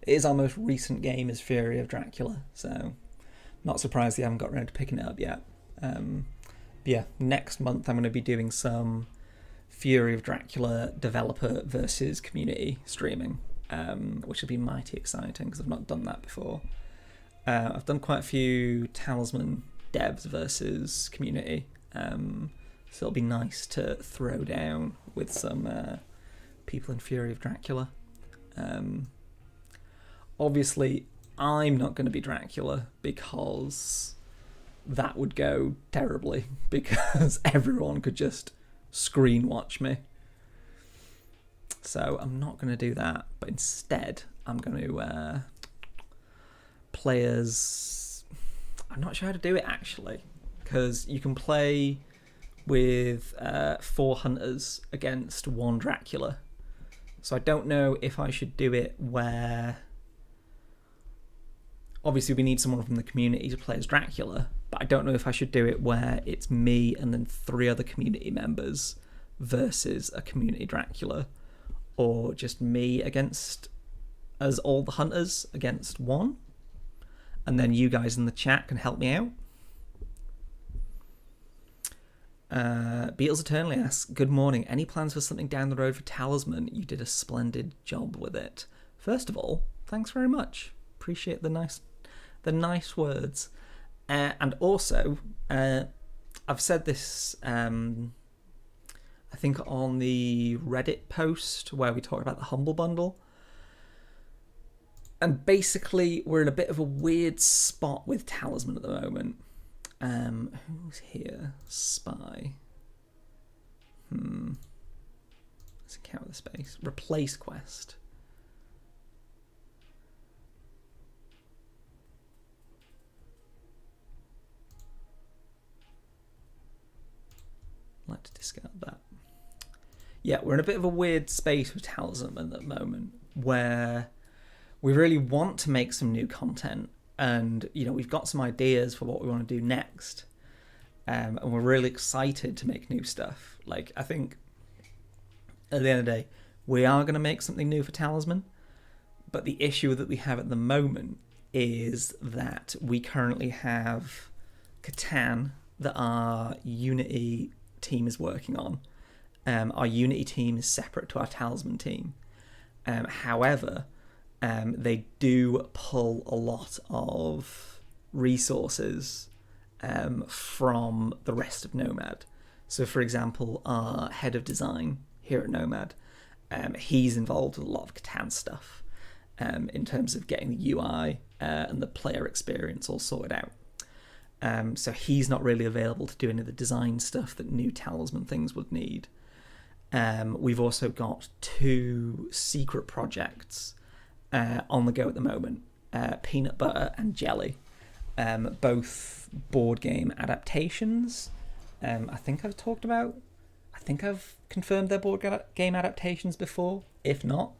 It is our most recent game is Fury of Dracula, so not surprised they haven't got around to picking it up yet. But yeah, next month I'm going to be doing some Fury of Dracula developer versus community streaming, which will be mighty exciting because I've not done that before. I've done quite a few Talisman devs versus community, so it'll be nice to throw down with some people in Fury of Dracula. Obviously, I'm not going to be Dracula because that would go terribly, because everyone could just screen watch me. So I'm not going to do that, but instead I'm going to play as... I'm not sure how to do it actually, because you can play with 4 hunters against 1 Dracula. So I don't know if I should do it where... Obviously we need someone from the community to play as Dracula, but I don't know if I should do it where it's me and then 3 other community members versus a community Dracula, or just me against as all the hunters against 1, and then you guys in the chat can help me out. Beatles Eternally asks, good morning, any plans for something down the road for Talisman? You did a splendid job with it. First of all, thanks very much. Appreciate the nice words. And also, I've said this, I think on the Reddit post where we talked about the Humble Bundle. And basically, we're in a bit of a weird spot with Talisman at the moment. Who's here? Spy. Let's count the space. Replace quest. I'd like to discard that. Yeah, we're in a bit of a weird space with Talisman at the moment, where we really want to make some new content, and we've got some ideas for what we want to do next, and we're really excited to make new stuff. Like, I think at the end of the day, we are going to make something new for Talisman, but the issue that we have at the moment is that we currently have Catan that our Unity team is working on. Our Unity team is separate to our Talisman team. However, they do pull a lot of resources from the rest of Nomad. So, for example, our head of design here at Nomad, he's involved with a lot of Catan stuff in terms of getting the UI and the player experience all sorted out. So he's not really available to do any of the design stuff that new Talisman things would need. We've also got 2 secret projects on the go at the moment, Peanut Butter and Jelly, both board game adaptations. I think I've confirmed they're board game adaptations before. If not,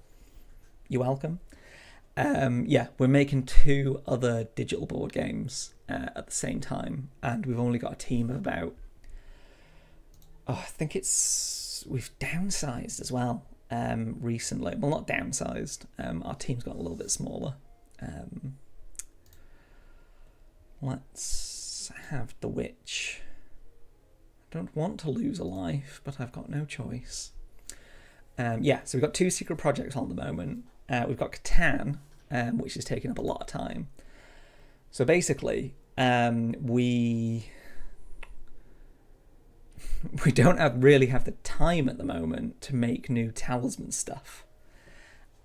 you're welcome. We're making 2 other digital board games at the same time, and we've only got a team of about, we've downsized as well recently. Well, not downsized. Our team's got a little bit smaller. Let's have the witch. I don't want to lose a life, but I've got no choice. So we've got 2 secret projects on at the moment. We've got Catan, which is taking up a lot of time. So basically, we don't really have the time at the moment to make new Talisman stuff.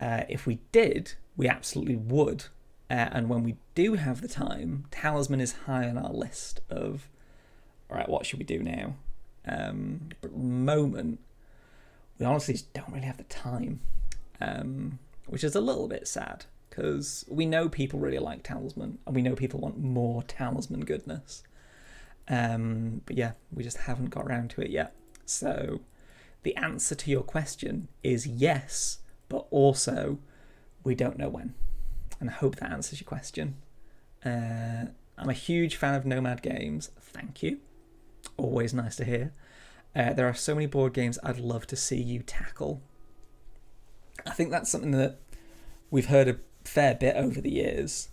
If we did, we absolutely would. And when we do have the time, Talisman is high on our list of, all right, what should we do now? But at the moment, we honestly just don't really have the time, which is a little bit sad, because we know people really like Talisman, and we know people want more Talisman goodness. But yeah, we just haven't got around to it yet. So the answer to your question is yes, but also we don't know when. And I hope that answers your question. I'm a huge fan of Nomad Games. Thank you. Always nice to hear. There are so many board games I'd love to see you tackle. I think that's something that we've heard a fair bit over the years,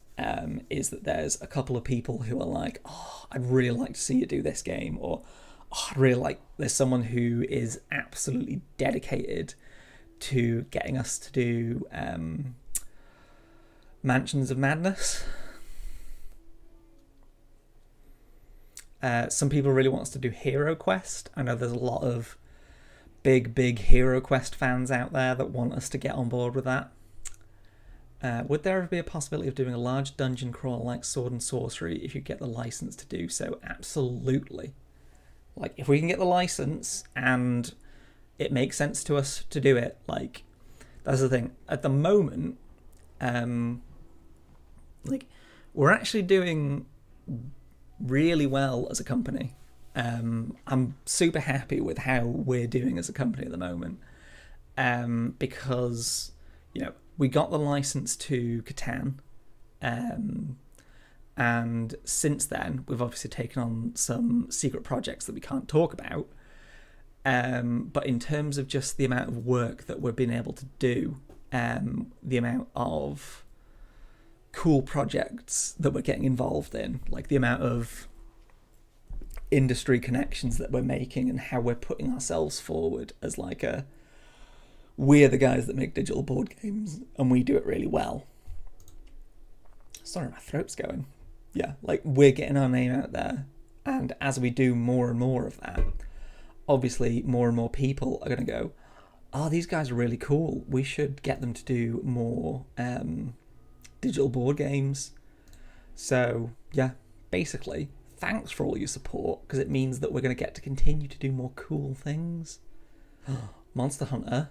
is that there's a couple of people who are like, oh, I'd really like to see you do this game, or oh, I'd really like, there's someone who is absolutely dedicated to getting us to do Mansions of Madness. Some people really want us to do Hero Quest. I know there's a lot of big Hero Quest fans out there that want us to get on board with that. Would there ever be a possibility of doing a large dungeon crawl like Sword and Sorcery if you get the license to do so? Absolutely. Like, if we can get the license and it makes sense to us to do it, like, that's the thing. At the moment, we're actually doing really well as a company. I'm super happy with how we're doing as a company at the moment, because we got the license to Catan, and since then we've obviously taken on some secret projects that we can't talk about, but in terms of just the amount of work that we've been able to do, the amount of cool projects that we're getting involved in, like the amount of industry connections that we're making, and how we're putting ourselves forward as like we're the guys that make digital board games and we do it really well. Sorry, my throat's going. Yeah, like we're getting our name out there. And as we do more and more of that, obviously more and more people are going to go, oh, these guys are really cool. We should get them to do more digital board games. So, yeah, basically, thanks for all your support, because it means that we're going to get to continue to do more cool things. Monster Hunter.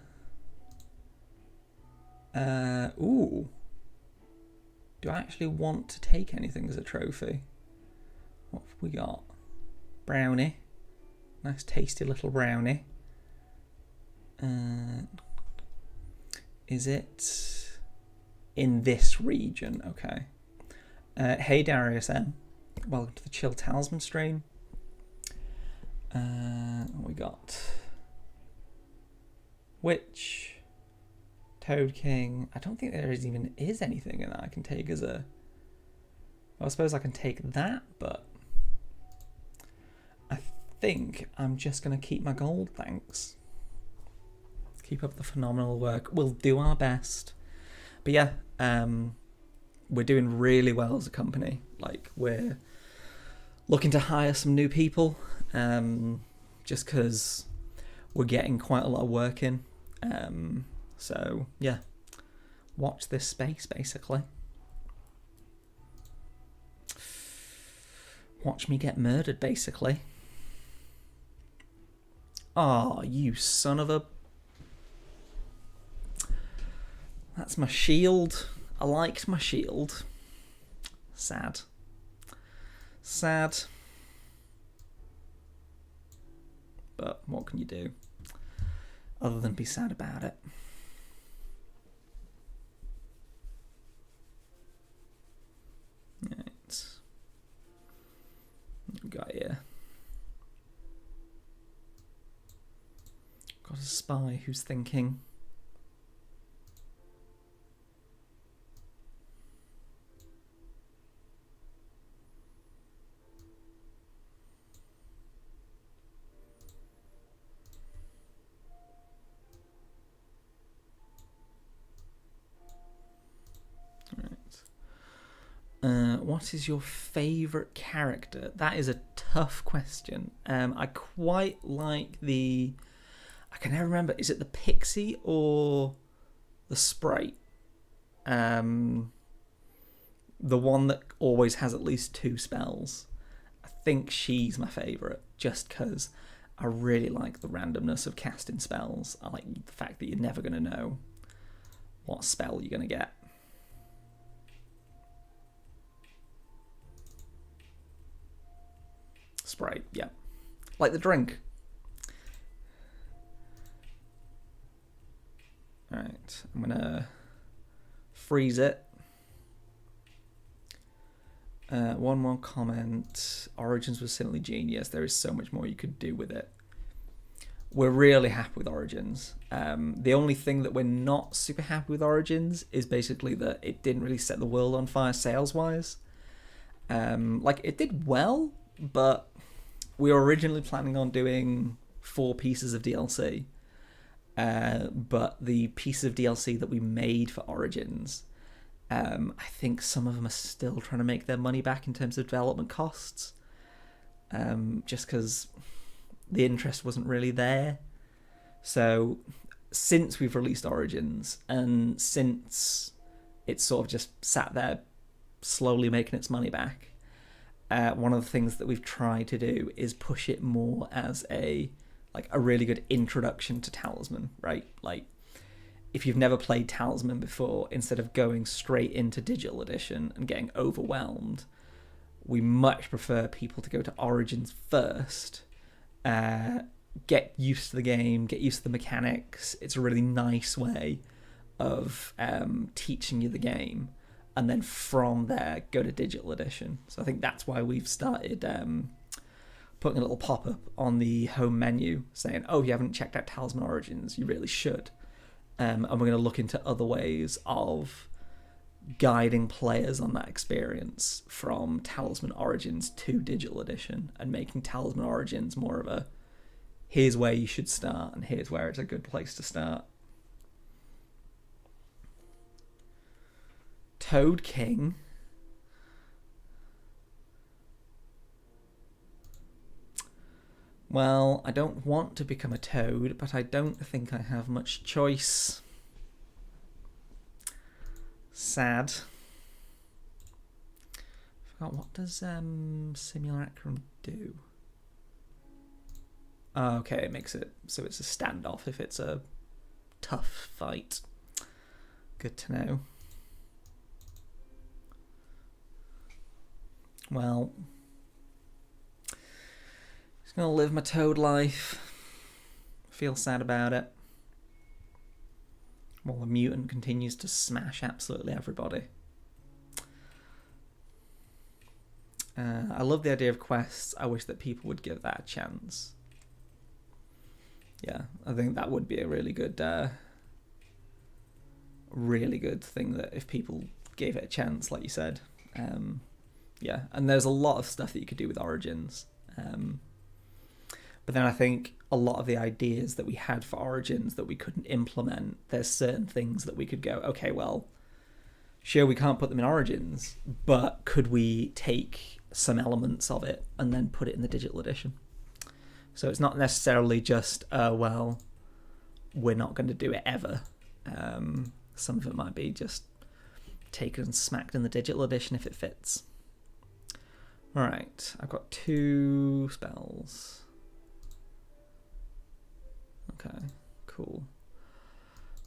Ooh. Do I actually want to take anything as a trophy? What have we got? Brownie. Nice tasty little brownie. Is it in this region? Okay. Hey Darius M. Welcome to the Chill Talisman stream. What we got? Which Toad King? I don't think there even is anything in that I can take as a... Well, I suppose I can take that, but I think I'm just going to keep my gold, thanks. Keep up the phenomenal work. We'll do our best. But yeah, we're doing really well as a company. Like, we're looking to hire some new people, just because we're getting quite a lot of work in. So, yeah, watch this space, basically. Watch me get murdered, basically. Oh, you son of a... That's my shield. I liked my shield. Sad. Sad. But what can you do? Other than be sad about it. Right. What we got here? Got a spy who's thinking. What is your favourite character? That is a tough question. I quite like the... I can never remember. Is it the Pixie or the Sprite? The one that always has at least 2 spells. I think she's my favourite, just because I really like the randomness of casting spells. I like the fact that you're never going to know what spell you're going to get. Sprite, yeah. Like the drink. Alright, I'm gonna freeze it. One more comment. Origins was simply genius. There is so much more you could do with it. We're really happy with Origins. The only thing that we're not super happy with Origins is basically that it didn't really set the world on fire sales-wise. Like, it did well, but we were originally planning on doing 4 pieces of DLC. But the piece of DLC that we made for Origins, I think some of them are still trying to make their money back in terms of development costs. Just because the interest wasn't really there. So since we've released Origins, and since it's sort of just sat there slowly making its money back, one of the things that we've tried to do is push it more as a really good introduction to Talisman, right? Like, if you've never played Talisman before, instead of going straight into Digital Edition and getting overwhelmed, we much prefer people to go to Origins first, get used to the game, get used to the mechanics. It's a really nice way of teaching you the game, and then from there go to Digital Edition. So I think that's why we've started putting a little pop-up on the home menu saying, oh, if you haven't checked out Talisman Origins, you really should. And we're going to look into other ways of guiding players on that experience from Talisman Origins to Digital Edition, and making Talisman Origins more of a, here's where you should start, and here's where it's a good place to start. Toad King. Well, I don't want to become a toad, but I don't think I have much choice. Sad. Forgot, what does simulacrum do? Oh, okay, it makes it so it's a standoff if it's a tough fight. Good to know. Well, just gonna live my toad life. Feel sad about it. While the mutant continues to smash absolutely everybody. I love the idea of quests. I wish that people would give that a chance. Yeah, I think that would be a really good thing that if people gave it a chance, like you said. Yeah, and there's a lot of stuff that you could do with Origins. But then I think a lot of the ideas that we had for Origins that we couldn't implement, there's certain things that we could go, okay, well, sure, we can't put them in Origins, but could we take some elements of it and then put it in the digital edition? So it's not necessarily just, well, we're not going to do it ever. Some of it might be just taken and smacked in the digital edition if it fits. All right, I've got 2 spells. Okay, cool.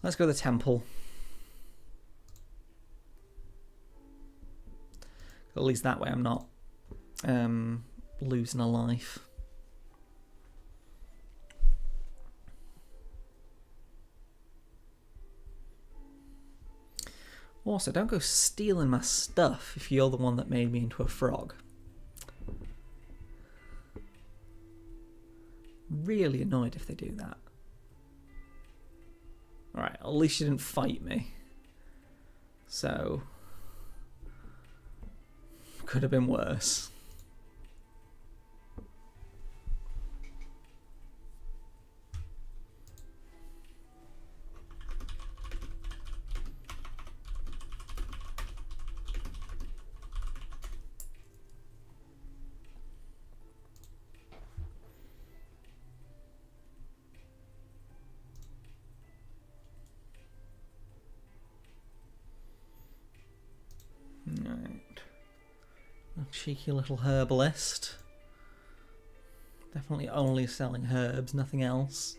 Let's go to the temple. At least that way I'm not losing a life. Also, don't go stealing my stuff if you're the one that made me into a frog. Really annoyed if they do that. Alright, at least you didn't fight me. So, could have been worse. Cheeky little herbalist. Definitely only selling herbs, nothing else.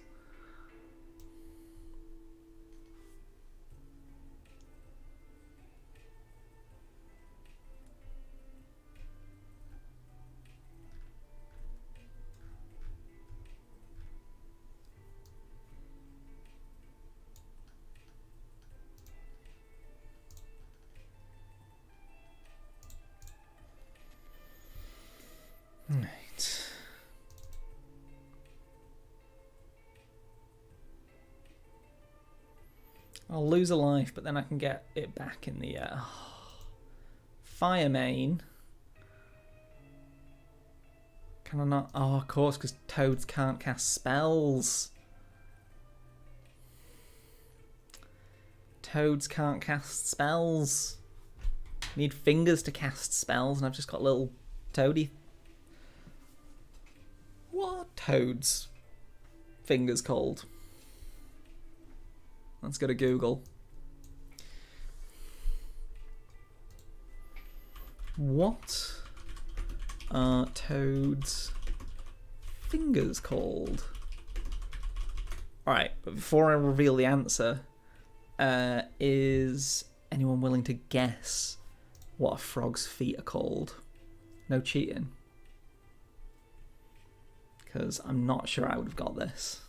Right. I'll lose a life, but then I can get it back in the fire main. Can I not? Oh, of course, because toads can't cast spells. Toads can't cast spells. Need fingers to cast spells, and I've just got little toady. What are toads' fingers called? Let's go to Google. What are toads' fingers called? Alright, but before I reveal the answer, is anyone willing to guess what a frog's feet are called? No cheating. Because I'm not sure I would have got this.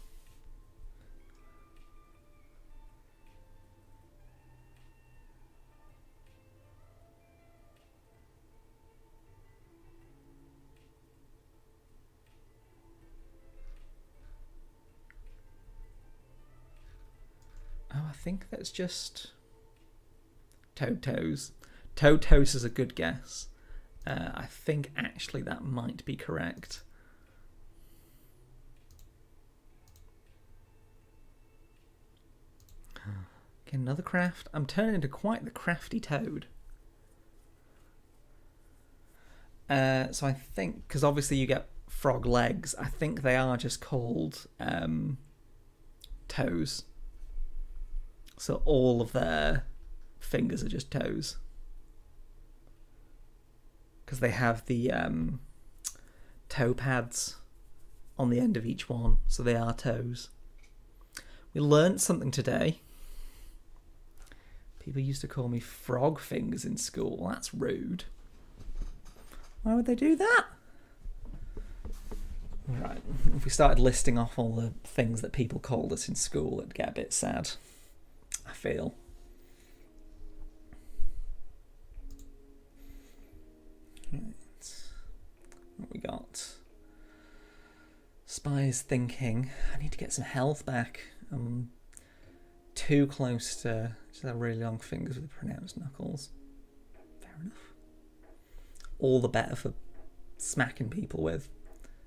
Oh, I think that's just toad toes. Toad toes is a good guess. I think actually that might be correct. Okay, another craft. I'm turning into quite the crafty toad. So I think, because obviously you get frog legs. I think they are just called toes. So all of their fingers are just toes. Because they have the toe pads on the end of each one, so they are toes. We learnt something today. People used to call me frog fingers in school. That's rude. Why would they do that? Right, if we started listing off all the things that people called us in school, it'd get a bit sad, I feel. Right. What we got? Spy's thinking, I need to get some health back. I'm too close to just have really long fingers with pronounced knuckles. Fair enough. All the better for smacking people with. I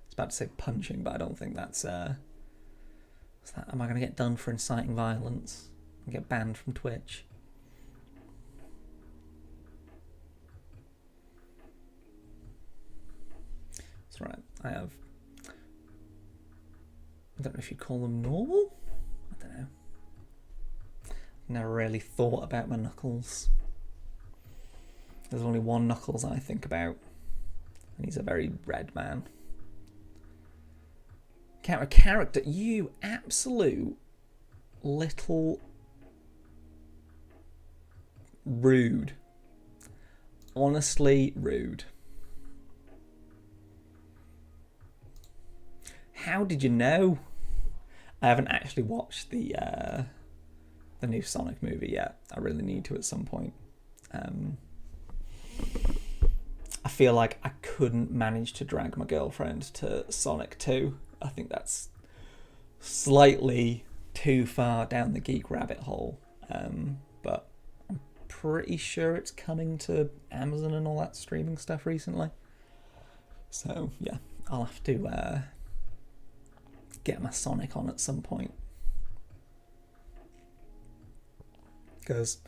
was about to say punching, but I don't think that's... am I going to get done for inciting violence and get banned from Twitch? That's right, I have... I don't know if you'd call them normal? I don't know. Never really thought about my knuckles. There's only one Knuckles I think about, and he's a very red man. Character, you absolute little rude. Honestly rude. How did you know? I haven't actually watched the new Sonic movie yet. I really need to at some point. I feel like I couldn't manage to drag my girlfriend to Sonic 2. I think that's slightly too far down the geek rabbit hole. But I'm pretty sure it's coming to Amazon and all that streaming stuff recently. So yeah, I'll have to get my Sonic on at some point. Because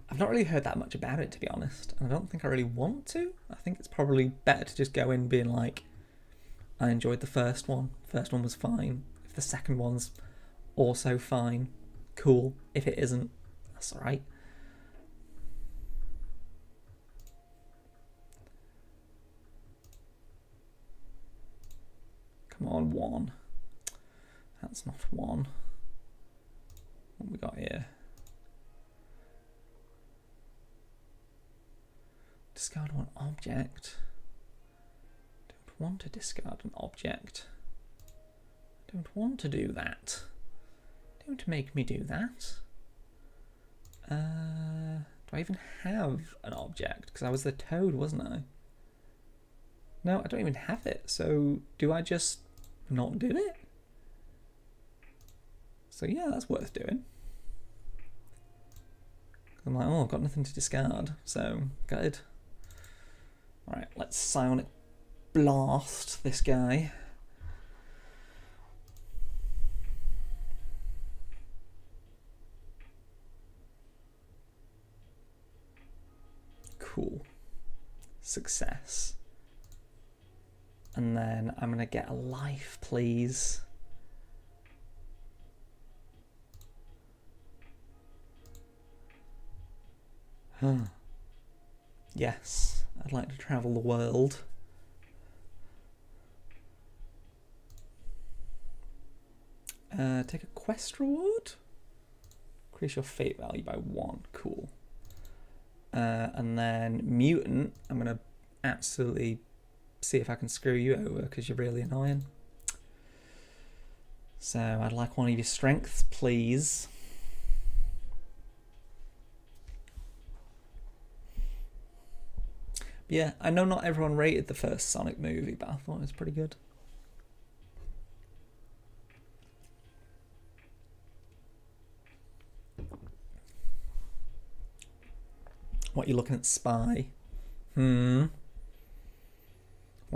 I've not really heard that much about it, to be honest, and I don't think I really want to. I think it's probably better to just go in being like, I enjoyed the first one. First one was fine. If the second one's also fine, cool. If it isn't, that's alright. Come on, one. That's not one. What we got here? Discard one object. Don't want to discard an object. Don't want to do that. Don't make me do that. Do I even have an object? Because I was the toad, wasn't I? No, I don't even have it. So do I just not do it? So yeah, that's worth doing. I'm like, oh, I've got nothing to discard. So, good. Alright, let's psionic blast this guy. Cool. Success. And then I'm going to get a life, please. Huh. Yes, I'd like to travel the world. Take a quest reward. Increase your fate value by 1. Cool. And then mutant, I'm going to absolutely see if I can screw you over because you're really annoying. So I'd like one of your strengths, please. Yeah, I know not everyone rated the first Sonic movie, but I thought it was pretty good. What, you looking at spy? What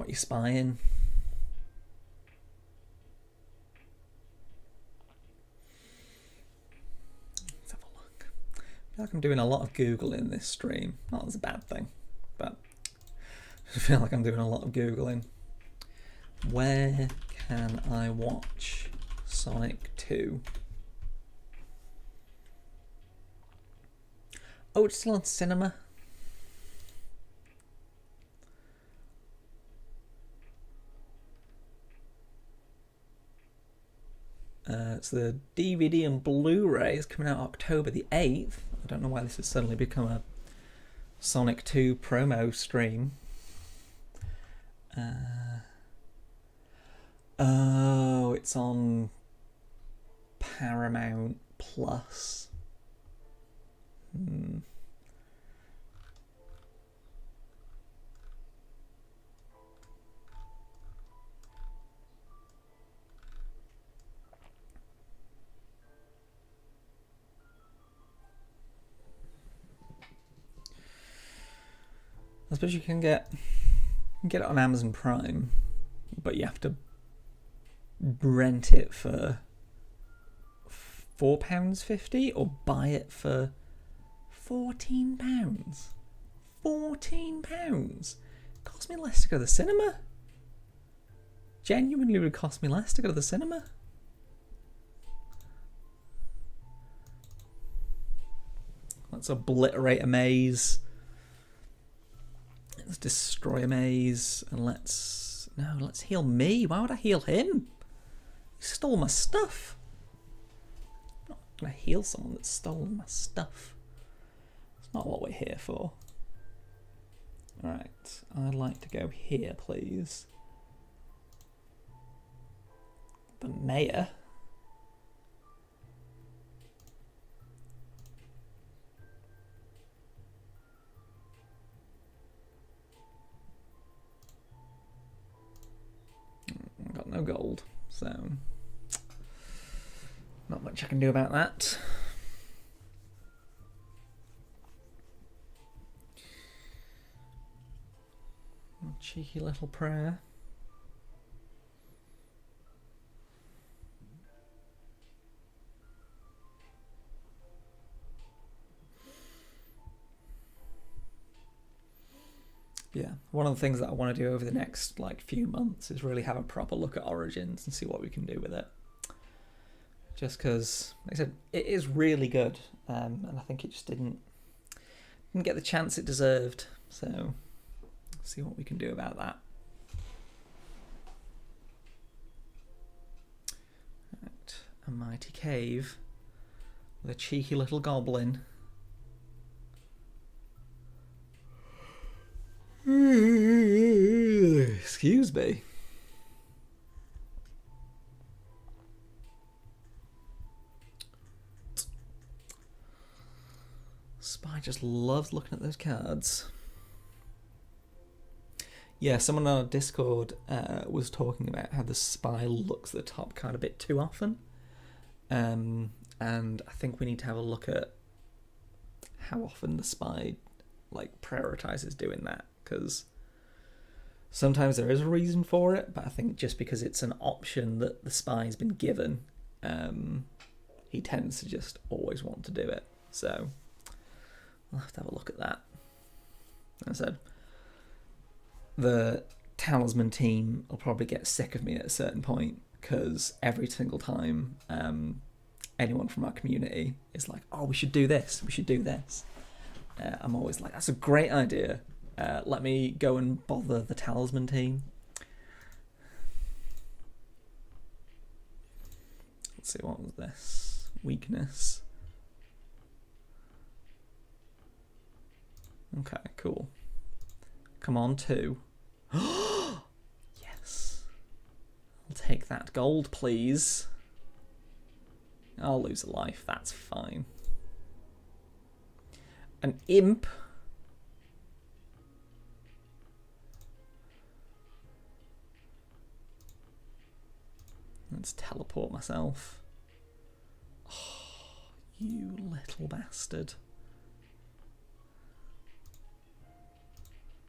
you spying? Let's have a look. I feel like I'm doing a lot of Googling in this stream. Not that's a bad thing, but I feel like I'm doing a lot of Googling. Where can I watch Sonic 2? Oh, it's still on cinema. It's the DVD and Blu-ray is coming out October the 8th. I don't know why this has suddenly become a Sonic 2 promo stream. Oh, it's on Paramount Plus. I suppose you can get it on Amazon Prime, but you have to rent it for £4.50 or buy it for £14. £14. It cost me less to go to the cinema. Genuinely would cost me less to go to the cinema. Let's obliterate a maze. Let's destroy a maze, and let's heal me. Why would I heal him? He stole my stuff. I'm not gonna heal someone that's stolen my stuff. That's not what we're here for. Alright, I'd like to go here, please. The mayor. Got no gold, so not much I can do about that. Cheeky little prayer. Yeah, one of the things that I want to do over the next few months is really have a proper look at Origins and see what we can do with it. Just because, like I said, it is really good, and I think it just didn't get the chance it deserved. So, see what we can do about that. Right, a mighty cave with a cheeky little goblin. Excuse me. Spy just loves looking at those cards. Yeah, someone on our Discord was talking about how the spy looks at the top card a bit too often. And I think we need to have a look at how often the spy prioritizes doing that, because sometimes there is a reason for it, but I think just because it's an option that the spy's been given, he tends to just always want to do it. So I'll have to have a look at that. As I said, the Talisman team will probably get sick of me at a certain point, because every single time anyone from our community is like, oh, we should do this, I'm always like, that's a great idea. Let me go and bother the Talisman team. Let's see, what was this? Weakness. Okay, cool. Come on, 2. Yes. I'll take that gold, please. I'll lose a life, that's fine. An imp. Let's teleport myself. Oh, you little bastard.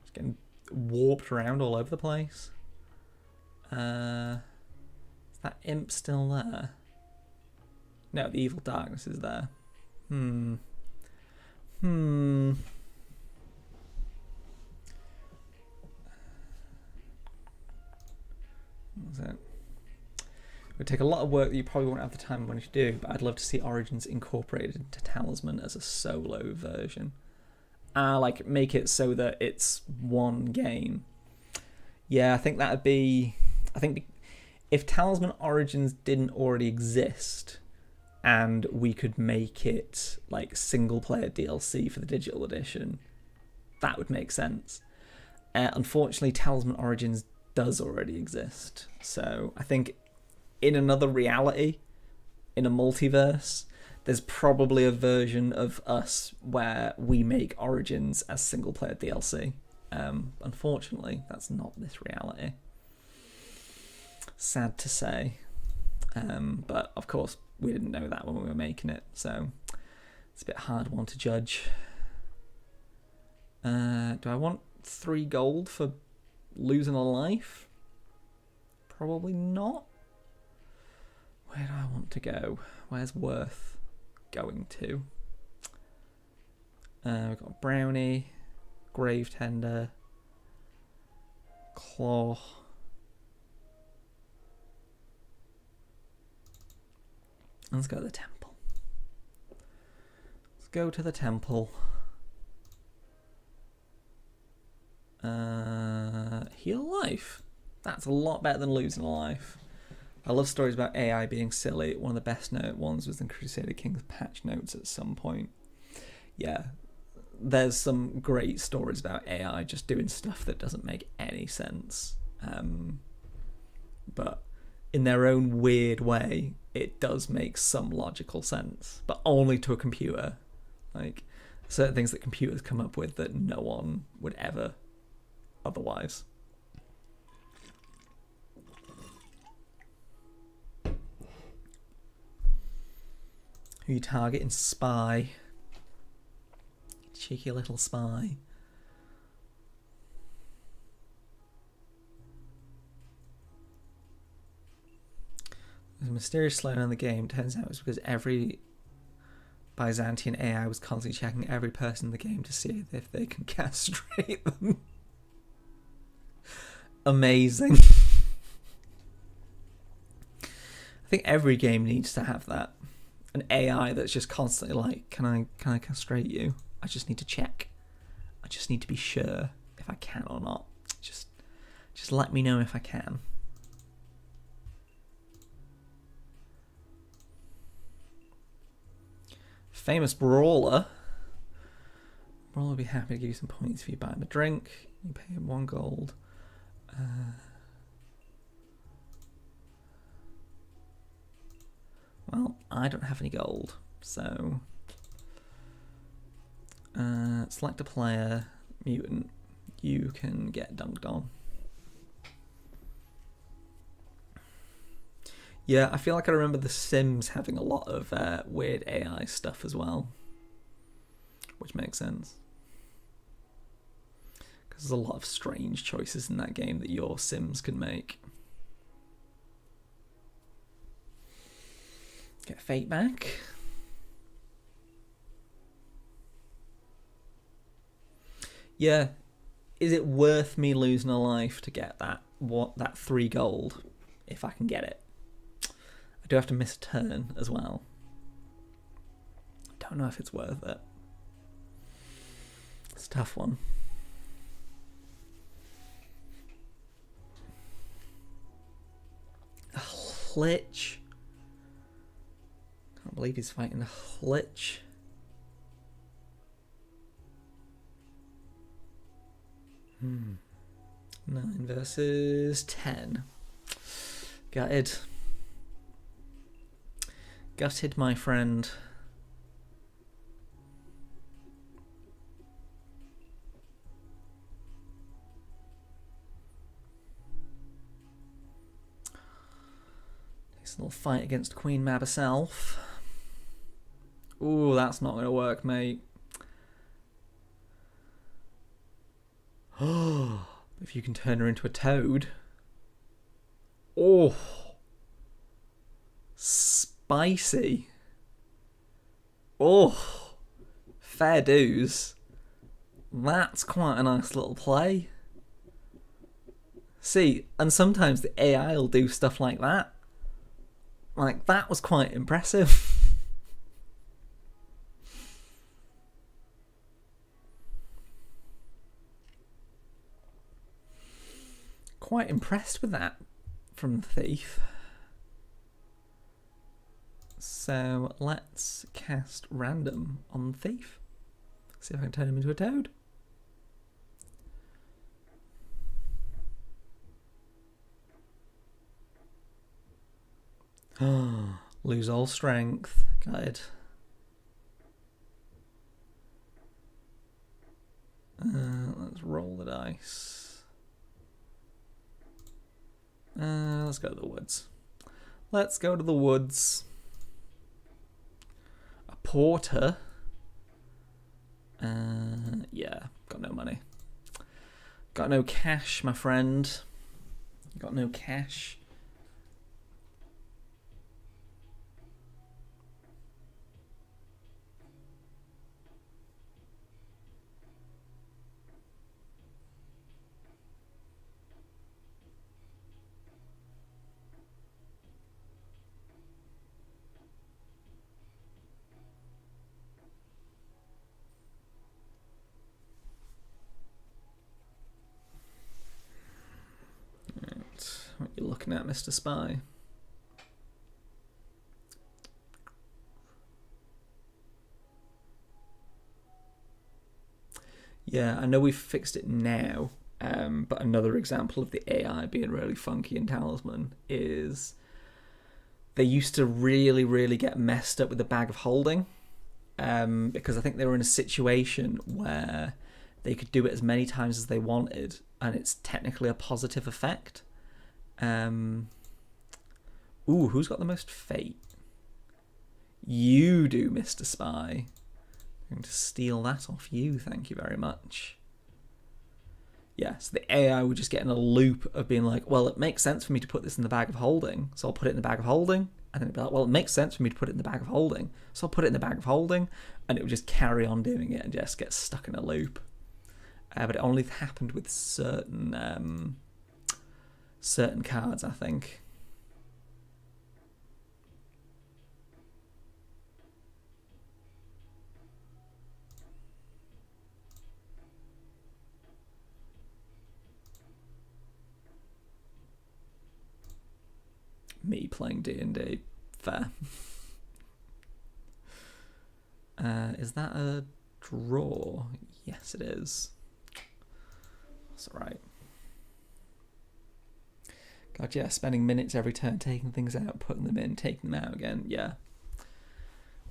Just getting warped around all over the place. Is that imp still there? No, the evil darkness is there. is it? It would take a lot of work that you probably won't have the time and money to do, but I'd love to see Origins incorporated into Talisman as a solo version. Like, make it so that it's one game. Yeah, I think that'd be... I think if Talisman Origins didn't already exist, and we could make it, like, single-player DLC for the digital edition, that would make sense. Unfortunately, Talisman Origins does already exist. So I think in another reality, in a multiverse, there's probably a version of us where we make Origins as single-player DLC. Unfortunately, that's not this reality. Sad to say. But of course, we didn't know that when we were making it, so it's a bit hard one to judge. Do I want 3 gold for losing a life? Probably not. Where do I want to go? Where's worth going to? We've got Brownie, Grave Tender, Claw. Let's go to the temple. Let's go to the temple. Heal life. That's a lot better than losing a life. I love stories about AI being silly. One of the best known ones was in Crusader Kings patch notes at some point. Yeah, there's some great stories about AI just doing stuff that doesn't make any sense. But in their own weird way, it does make some logical sense, but only to a computer. Like, certain things that computers come up with that no one would ever otherwise. Who you targeting? Spy. Cheeky little spy. There's a mysterious slowdown in the game. Turns out it was because every Byzantine AI was constantly checking every person in the game to see if they can castrate them. Amazing. I think every game needs to have that. An AI that's just constantly like, can I castrate you? I just need to check. I just need to be sure if I can or not. Just let me know if I can. Famous brawler. Brawler will be happy to give you some points if you buy him a drink. You pay him 1 gold. Well, I don't have any gold, so select a player, mutant. You can get dunked on. Yeah, I feel like I remember The Sims having a lot of weird AI stuff as well, which makes sense. Because there's a lot of strange choices in that game that your Sims can make. Get Fate back. Yeah, is it worth me losing a life to get that 3 gold if I can get it? I do have to miss a turn as well. Don't know if it's worth it. It's a tough one. A Lich. Can't believe he's fighting a Lich. Hmm. 9 versus 10. Gutted. Gutted, my friend. Takes a little fight against Queen Mab herself. Ooh, that's not going to work, mate. Oh, if you can turn her into a toad. Oh. Spicy. Oh. Fair dues. That's quite a nice little play. See, and sometimes the AI will do stuff like that. Like, that was quite impressive. Quite impressed with that from the thief. So let's cast random on the thief. See if I can turn him into a toad. Lose all strength. Good. Let's roll the dice. Let's go to the woods. Let's go to the woods. A porter. Yeah, got no money. Got no cash, my friend. Got no cash. What are you looking at, Mr. Spy? Yeah, I know we've fixed it now, but another example of the AI being really funky in Talisman is they used to really, really get messed up with the bag of holding, because I think they were in a situation where they could do it as many times as they wanted, and it's technically a positive effect. Ooh, who's got the most fate? You do, Mr. Spy. I'm going to steal that off you, thank you very much. Yeah, so the AI would just get in a loop of being like, well, it makes sense for me to put this in the bag of holding, so I'll put it in the bag of holding. And then it'd be like, well, it makes sense for me to put it in the bag of holding, so I'll put it in the bag of holding. And it would just carry on doing it and just get stuck in a loop. But it only happened with certain cards, I think. Me playing D&D. Fair. Is that a draw? Yes, it is. That's alright. God, yeah, spending minutes every turn taking things out, putting them in, taking them out again. Yeah.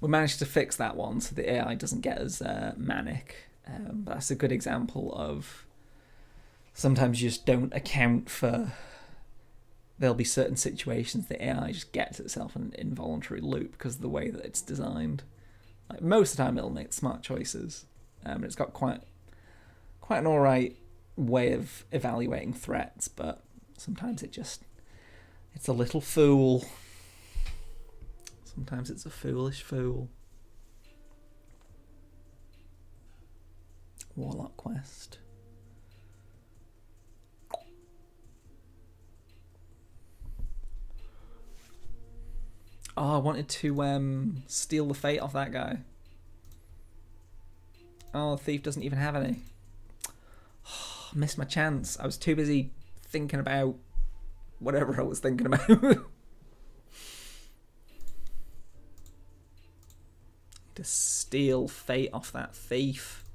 We managed to fix that one so the AI doesn't get as manic. But that's a good example of sometimes you just don't account for... There'll be certain situations the AI just gets itself in an involuntary loop because of the way that it's designed. Like, most of the time it'll make smart choices. It's got quite an alright way of evaluating threats, but sometimes it's a little fool. Sometimes it's a foolish fool. Warlock quest. Oh, I wanted to steal the fate off that guy. Oh, the thief doesn't even have any. Oh, missed my chance. I was too busy thinking about whatever I was thinking about. To steal fate off that thief.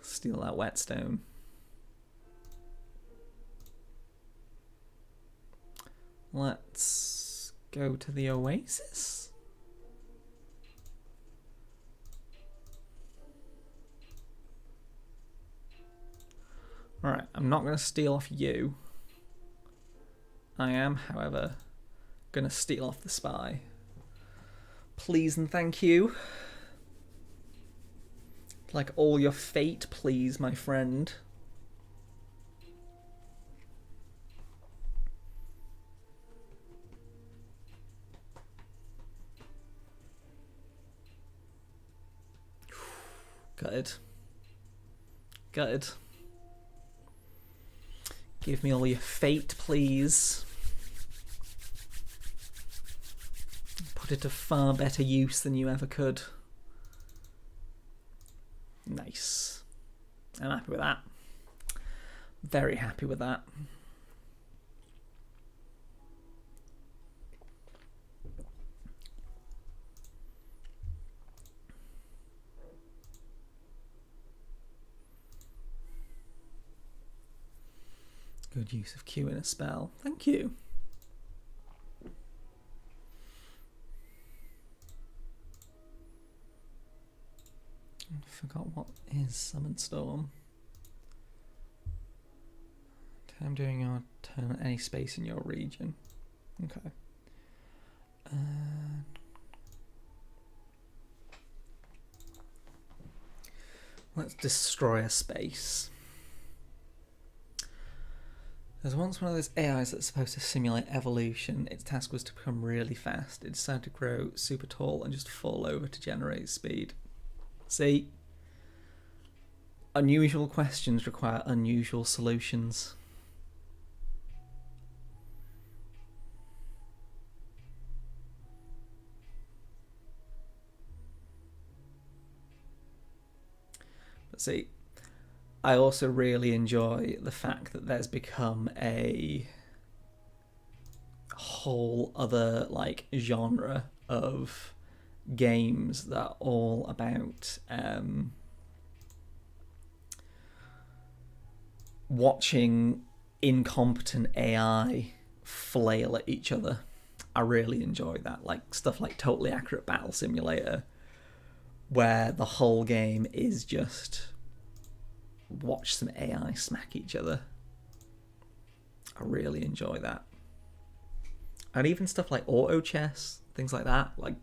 Steal that whetstone. Let's go to the oasis. Alright, I'm not going to steal off you. I am, however, going to steal off the spy. Please and thank you. Like all your fate, please, my friend. Gutted. Gutted. Give me all your fate, please. Put it to far better use than you ever could. Nice. I'm happy with that. Very happy with that. Good use of Q in a spell. Thank you. I forgot what is Summon Storm. Time during your turn at any space in your region. Okay. Let's destroy a space. There's once one of those AIs that's supposed to simulate evolution. Its task was to become really fast. It decided to grow super tall and just fall over to generate speed. See? Unusual questions require unusual solutions. But see, I also really enjoy the fact that there's become a whole other like genre of games that are all about watching incompetent AI flail at each other. I really enjoy that, like stuff like Totally Accurate Battle Simulator, where the whole game is just watch some AI smack each other. I really enjoy that. And even stuff like auto chess, things like that. Like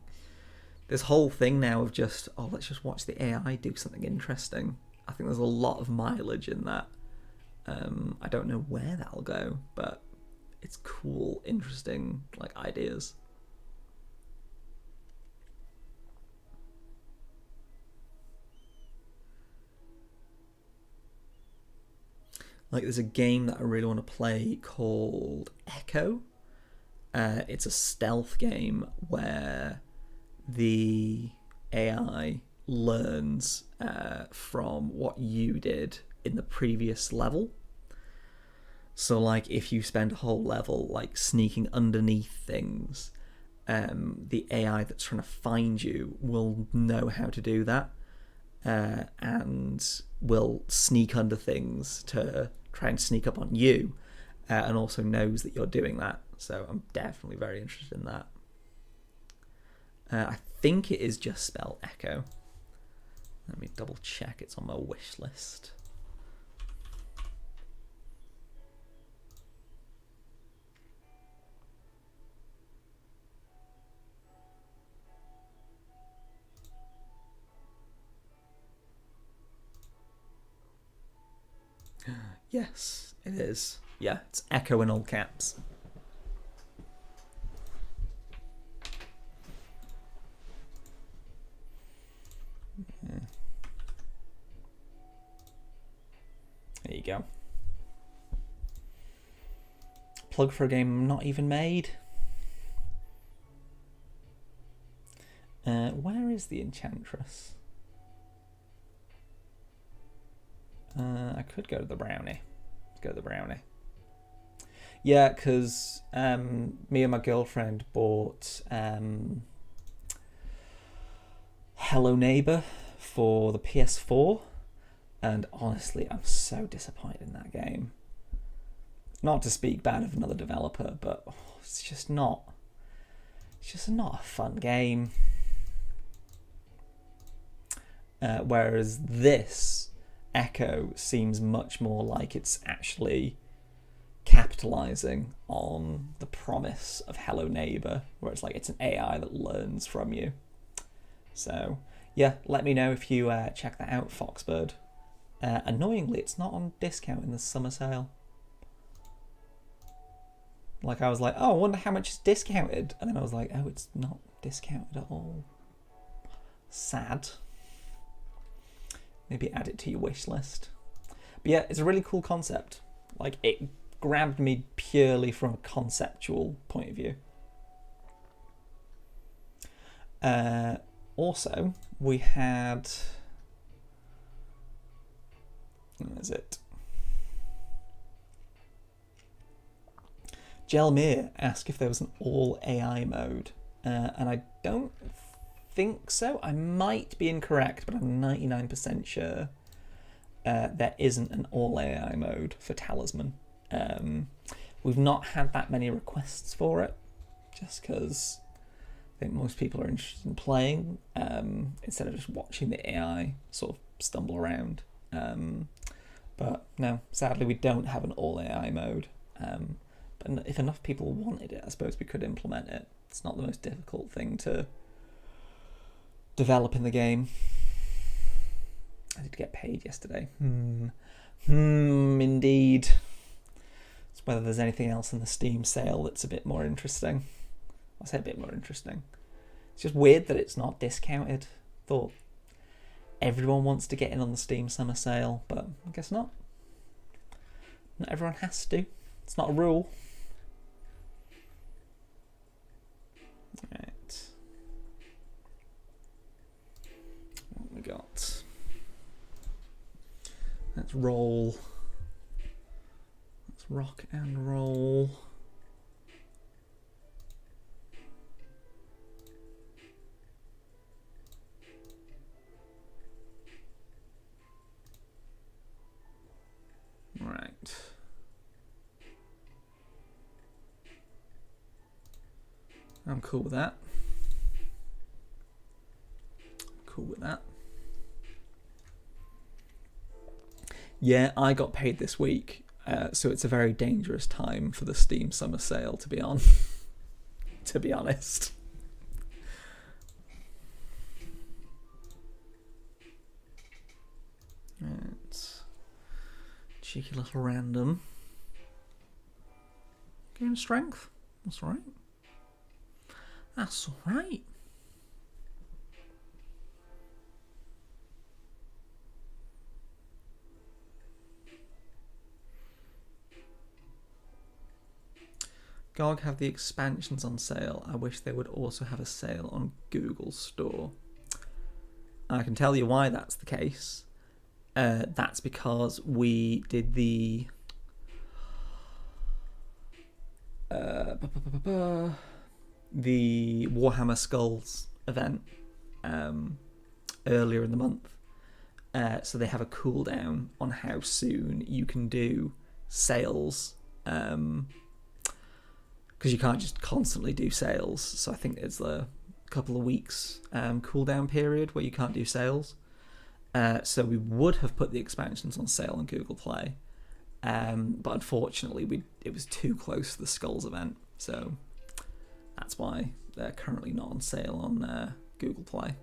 this whole thing now of just, oh, let's just watch the AI do something interesting. I think there's a lot of mileage in that. I don't know where that'll go, but it's cool, interesting, like ideas. Like there's a game that I really want to play called Echo. It's a stealth game where the AI learns from what you did in the previous level. So like if you spend a whole level like sneaking underneath things, the AI that's trying to find you will know how to do that, and will sneak under things to try and sneak up on you, and also knows that you're doing that. So I'm definitely very interested in that. I think it is just spelled Echo. Let me double check, it's on my wish list. Yes, it is. Yeah, it's Echo in all caps. Yeah. There you go. Plug for a game not even made. Where is the Enchantress? I could go to the Brownie. Let's go to the Brownie. Yeah, because me and my girlfriend bought Hello Neighbor for the PS4, and honestly, I'm so disappointed in that game. Not to speak bad of another developer, but it's just not a fun game. Whereas this Echo seems much more like it's actually capitalizing on the promise of Hello Neighbor, where it's like it's an AI that learns from you. So yeah, let me know if you check that out, Foxbird. Annoyingly, it's not on discount in the summer sale. Like I was like, oh, I wonder how much it's discounted, and then I was like, oh, it's not discounted at all. Sad. maybe add it to your wish list. But yeah, it's a really cool concept. Like, it grabbed me purely from a conceptual point of view. Also, we had... What is it? Gelmir asked if there was an all AI mode, and I don't think so. I might be incorrect, but I'm 99% sure there isn't an all AI mode for Talisman. We've not had that many requests for it, just because I think most people are interested in playing instead of just watching the AI sort of stumble around. But no, sadly we don't have an all AI mode. But if enough people wanted it, I suppose we could implement it. It's not the most difficult thing to develop in the game. I did get paid yesterday. Indeed. It's whether there's anything else in the Steam sale that's a bit more interesting. I say a bit more interesting. It's just weird that it's not discounted. Thought everyone wants to get in on the Steam summer sale, but I guess not. Not everyone has to. It's not a rule. Right. What we got? Let's roll. Let's rock and roll. Right. I'm cool with that. Cool with that. Yeah, I got paid this week, so it's a very dangerous time for the Steam summer sale to be on, to be honest. Right. Cheeky little random. Gain strength. That's all right. That's all right. GOG have the expansions on sale. I wish they would also have a sale on Google Store. I can tell you why that's the case. That's because we did the Warhammer Skulls event earlier in the month. So they have a cooldown on how soon you can do sales. Because you can't just constantly do sales. So I think there's a couple of weeks cooldown period where you can't do sales. So we would have put the expansions on sale on Google Play. But unfortunately, it was too close to the Skulls event. So that's why they're currently not on sale on Google Play.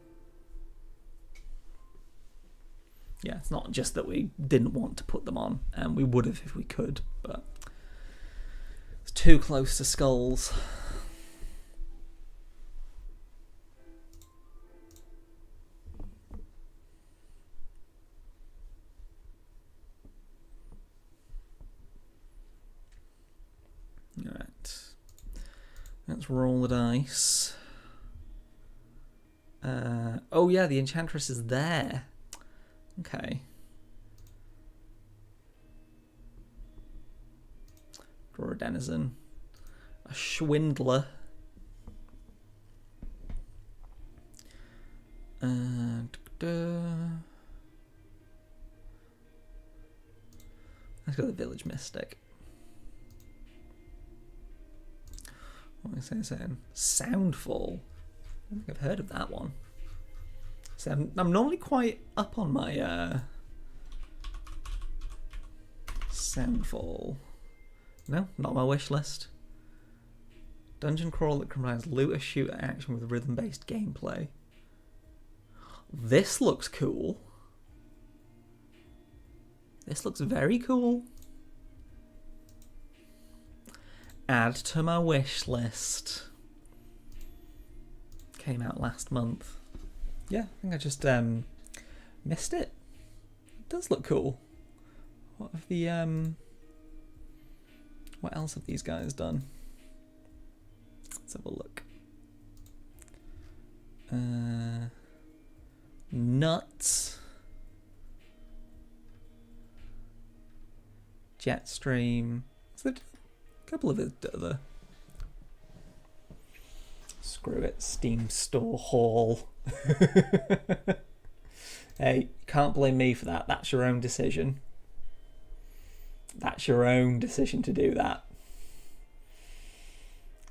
Yeah, it's not just that we didn't want to put them on. We would have if we could, but it's too close to Skulls. Alright. Let's roll the dice. Oh yeah, the Enchantress is there. Okay. Draw a Denizen. A Schwindler. Let's go the Village Mystic. What am I saying? Soundfall. I don't think I've heard of that one. So I'm normally quite up on my Soundfall. No, not on my wish list. Dungeon crawl that combines looter shooter action with rhythm-based gameplay. This looks cool. This looks very cool. Add to my wish list. Came out last month. Yeah, I think I just missed it. does look cool. What have the what else have these guys done? Let's have a look. Nuts. Jetstream. There's a couple of other. Screw it. Steam Store Hall. Hey, can't blame me for that. That's your own decision. That's your own decision to do that.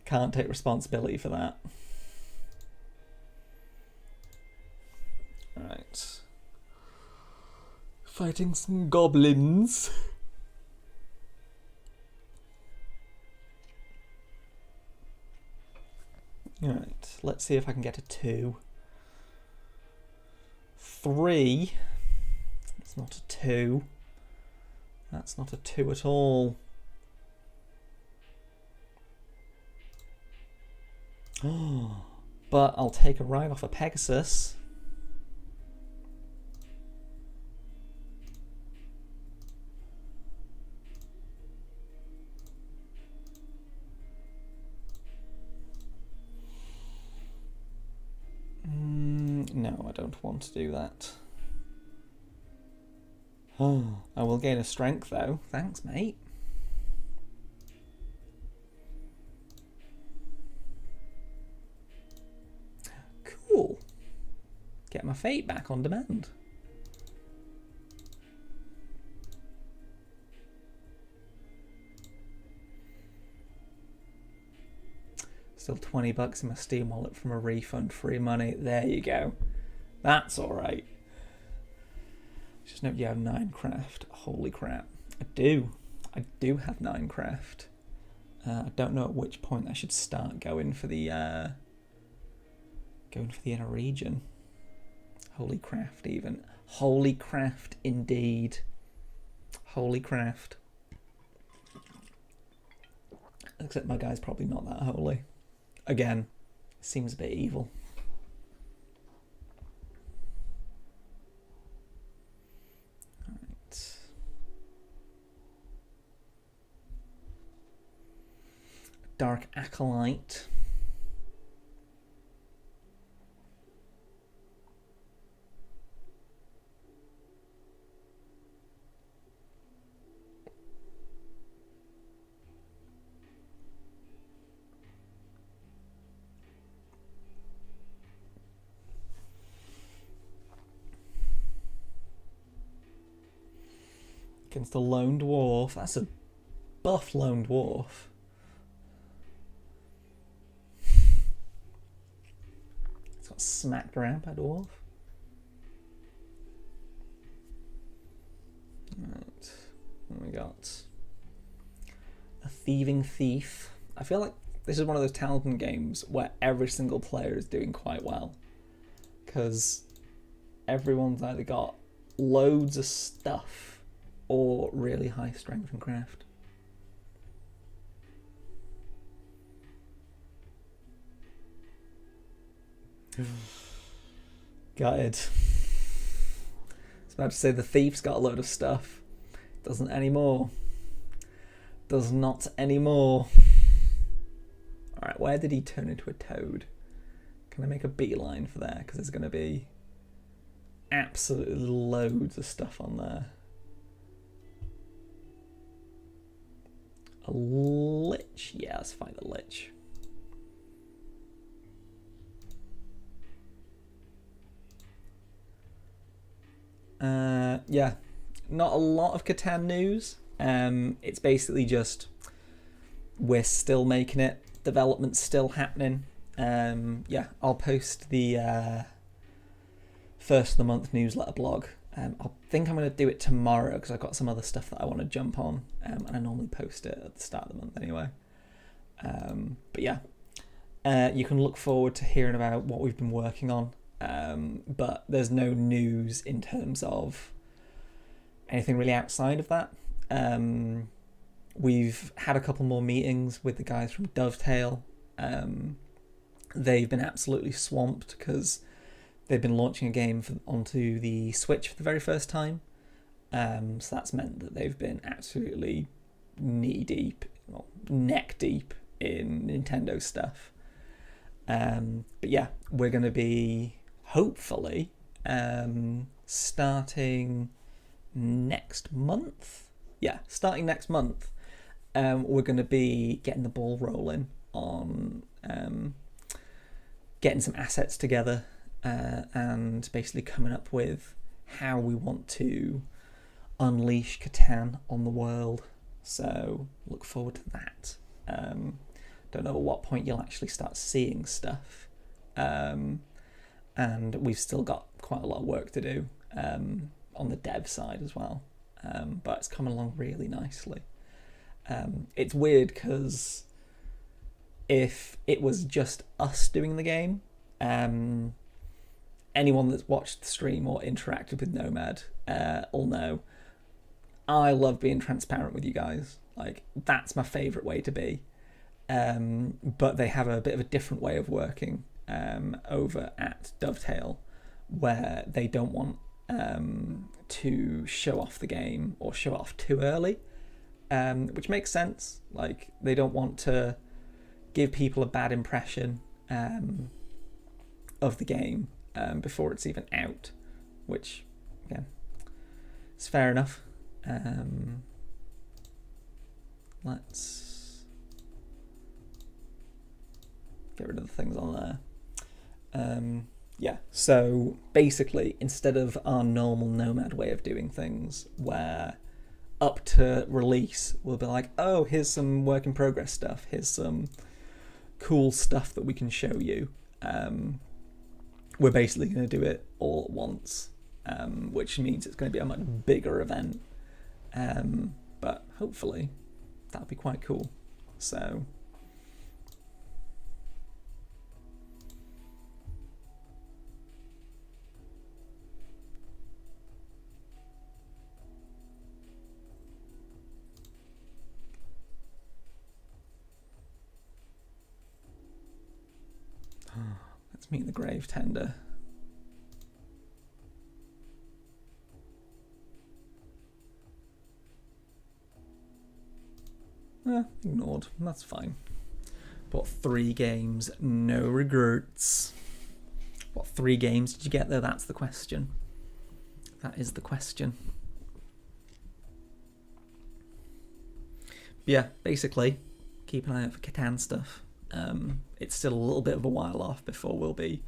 Can't take responsibility for that. Alright. Fighting some goblins. Alright, let's see if I can get a 2. 3. That's not a 2. That's not a 2 at all. Oh, but I'll take a ride off a Pegasus. No, I don't want to do that. Oh, I will gain a strength though. Thanks, mate. Cool. Get my fate back on demand. Still $20 in my Steam wallet from a refund, free money. There you go. That's alright. Just note you have 9 craft. Holy crap. I do. I do have 9 craft. I don't know at which point I should start going for the inner region. Holy craft even. Holy craft indeed. Holy craft. Except my guy's probably not that holy. Again, seems a bit evil. Alright. Dark Acolyte. Against the Lone Dwarf. That's a buff Lone Dwarf. It's got smacked around by Dwarf. Right. What we got? A Thieving Thief. I feel like this is one of those Talisman games where every single player is doing quite well. Because everyone's either got loads of stuff or really high strength and craft. Gutted. I was about to say the thief's got a load of stuff. Doesn't anymore. Does not anymore. Alright, where did he turn into a toad? Can I make a beeline for there? Because there's going to be absolutely loads of stuff on there. A lich? Yeah, let's find a lich. Yeah, not a lot of Catan news. It's basically just we're still making it. Development's still happening. Yeah, I'll post the first of the month newsletter blog. I think I'm going to do it tomorrow because I've got some other stuff that I want to jump on, and I normally post it at the start of the month anyway. But yeah, you can look forward to hearing about what we've been working on, but there's no news in terms of anything really outside of that. We've had a couple more meetings with the guys from Dovetail. They've been absolutely swamped because they've been launching a game onto the Switch for the very first time. So that's meant that they've been absolutely knee deep, well, neck deep in Nintendo stuff. But yeah, we're going to be hopefully starting next month. Yeah, starting next month, we're going to be getting the ball rolling on getting some assets together and basically coming up with how we want to unleash Catan on the world. So look forward to that. Don't know at what point you'll actually start seeing stuff. And we've still got quite a lot of work to do on the dev side as well. But it's coming along really nicely. It's weird because if it was just us doing the game, anyone that's watched the stream or interacted with Nomad will know I love being transparent with you guys. Like, that's my favourite way to be. But they have a bit of a different way of working over at Dovetail, where they don't want to show off the game or show it off too early, which makes sense. Like, they don't want to give people a bad impression of the game before it's even out, which, again, is fair enough. Let's get rid of the things on there. Yeah, so basically, instead of our normal Nomad way of doing things, where up to release we'll be like, oh, here's some work in progress stuff, here's some cool stuff that we can show you, we're basically going to do it all at once, which means it's going to be a much bigger event, but hopefully that'll be quite cool. So let's meet the grave tender. Ignored. That's fine. Bought 3 games, no regrets. What 3 games did you get there? That's the question. That is the question. But yeah, basically, keep an eye out for Catan stuff. It's still a little bit of a while off before we'll be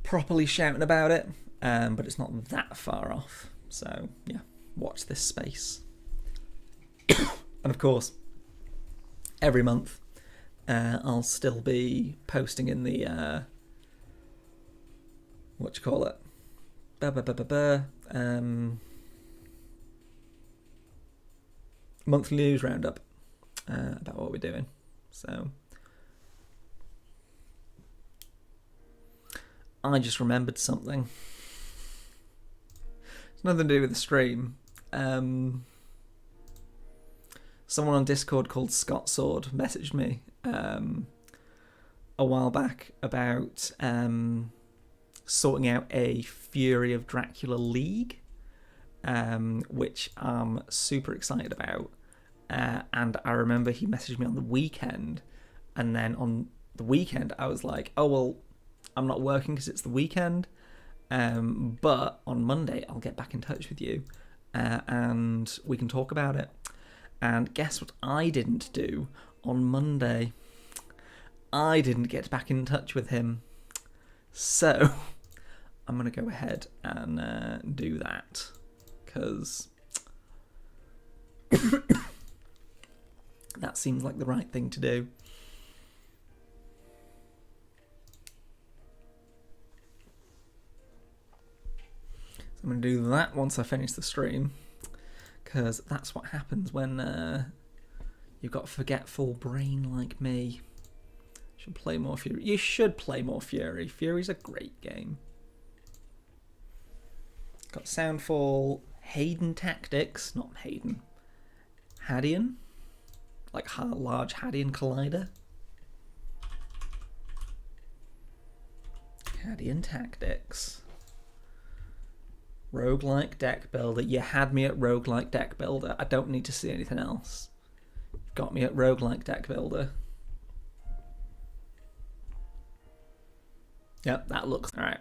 properly shouting about it, but it's not that far off. So yeah, watch this space. And of course, every month I'll still be posting in the monthly news roundup about what we're doing. So I just remembered something. It's nothing to do with the stream. Someone on Discord called Scott Sword messaged me a while back about sorting out a Fury of Dracula League, which I'm super excited about. And I remember he messaged me on the weekend, and then on the weekend I was like, oh, well, I'm not working because it's the weekend, but on Monday I'll get back in touch with you and we can talk about it. And guess what I didn't do on Monday? I didn't get back in touch with him. So I'm going to go ahead and do that, because that seems like the right thing to do. So I'm going to do that once I finish the stream, because that's what happens when you've got a forgetful brain like me. Should play more Fury. You should play more Fury. Fury's a great game. Got Soundfall, Hayden Tactics, not Hayden, Hadean, like large Hadean collider. Hadean Tactics. Roguelike deck builder. You had me at roguelike deck builder. I don't need to see anything else. You've got me at roguelike deck builder. Yep, that looks... Alright.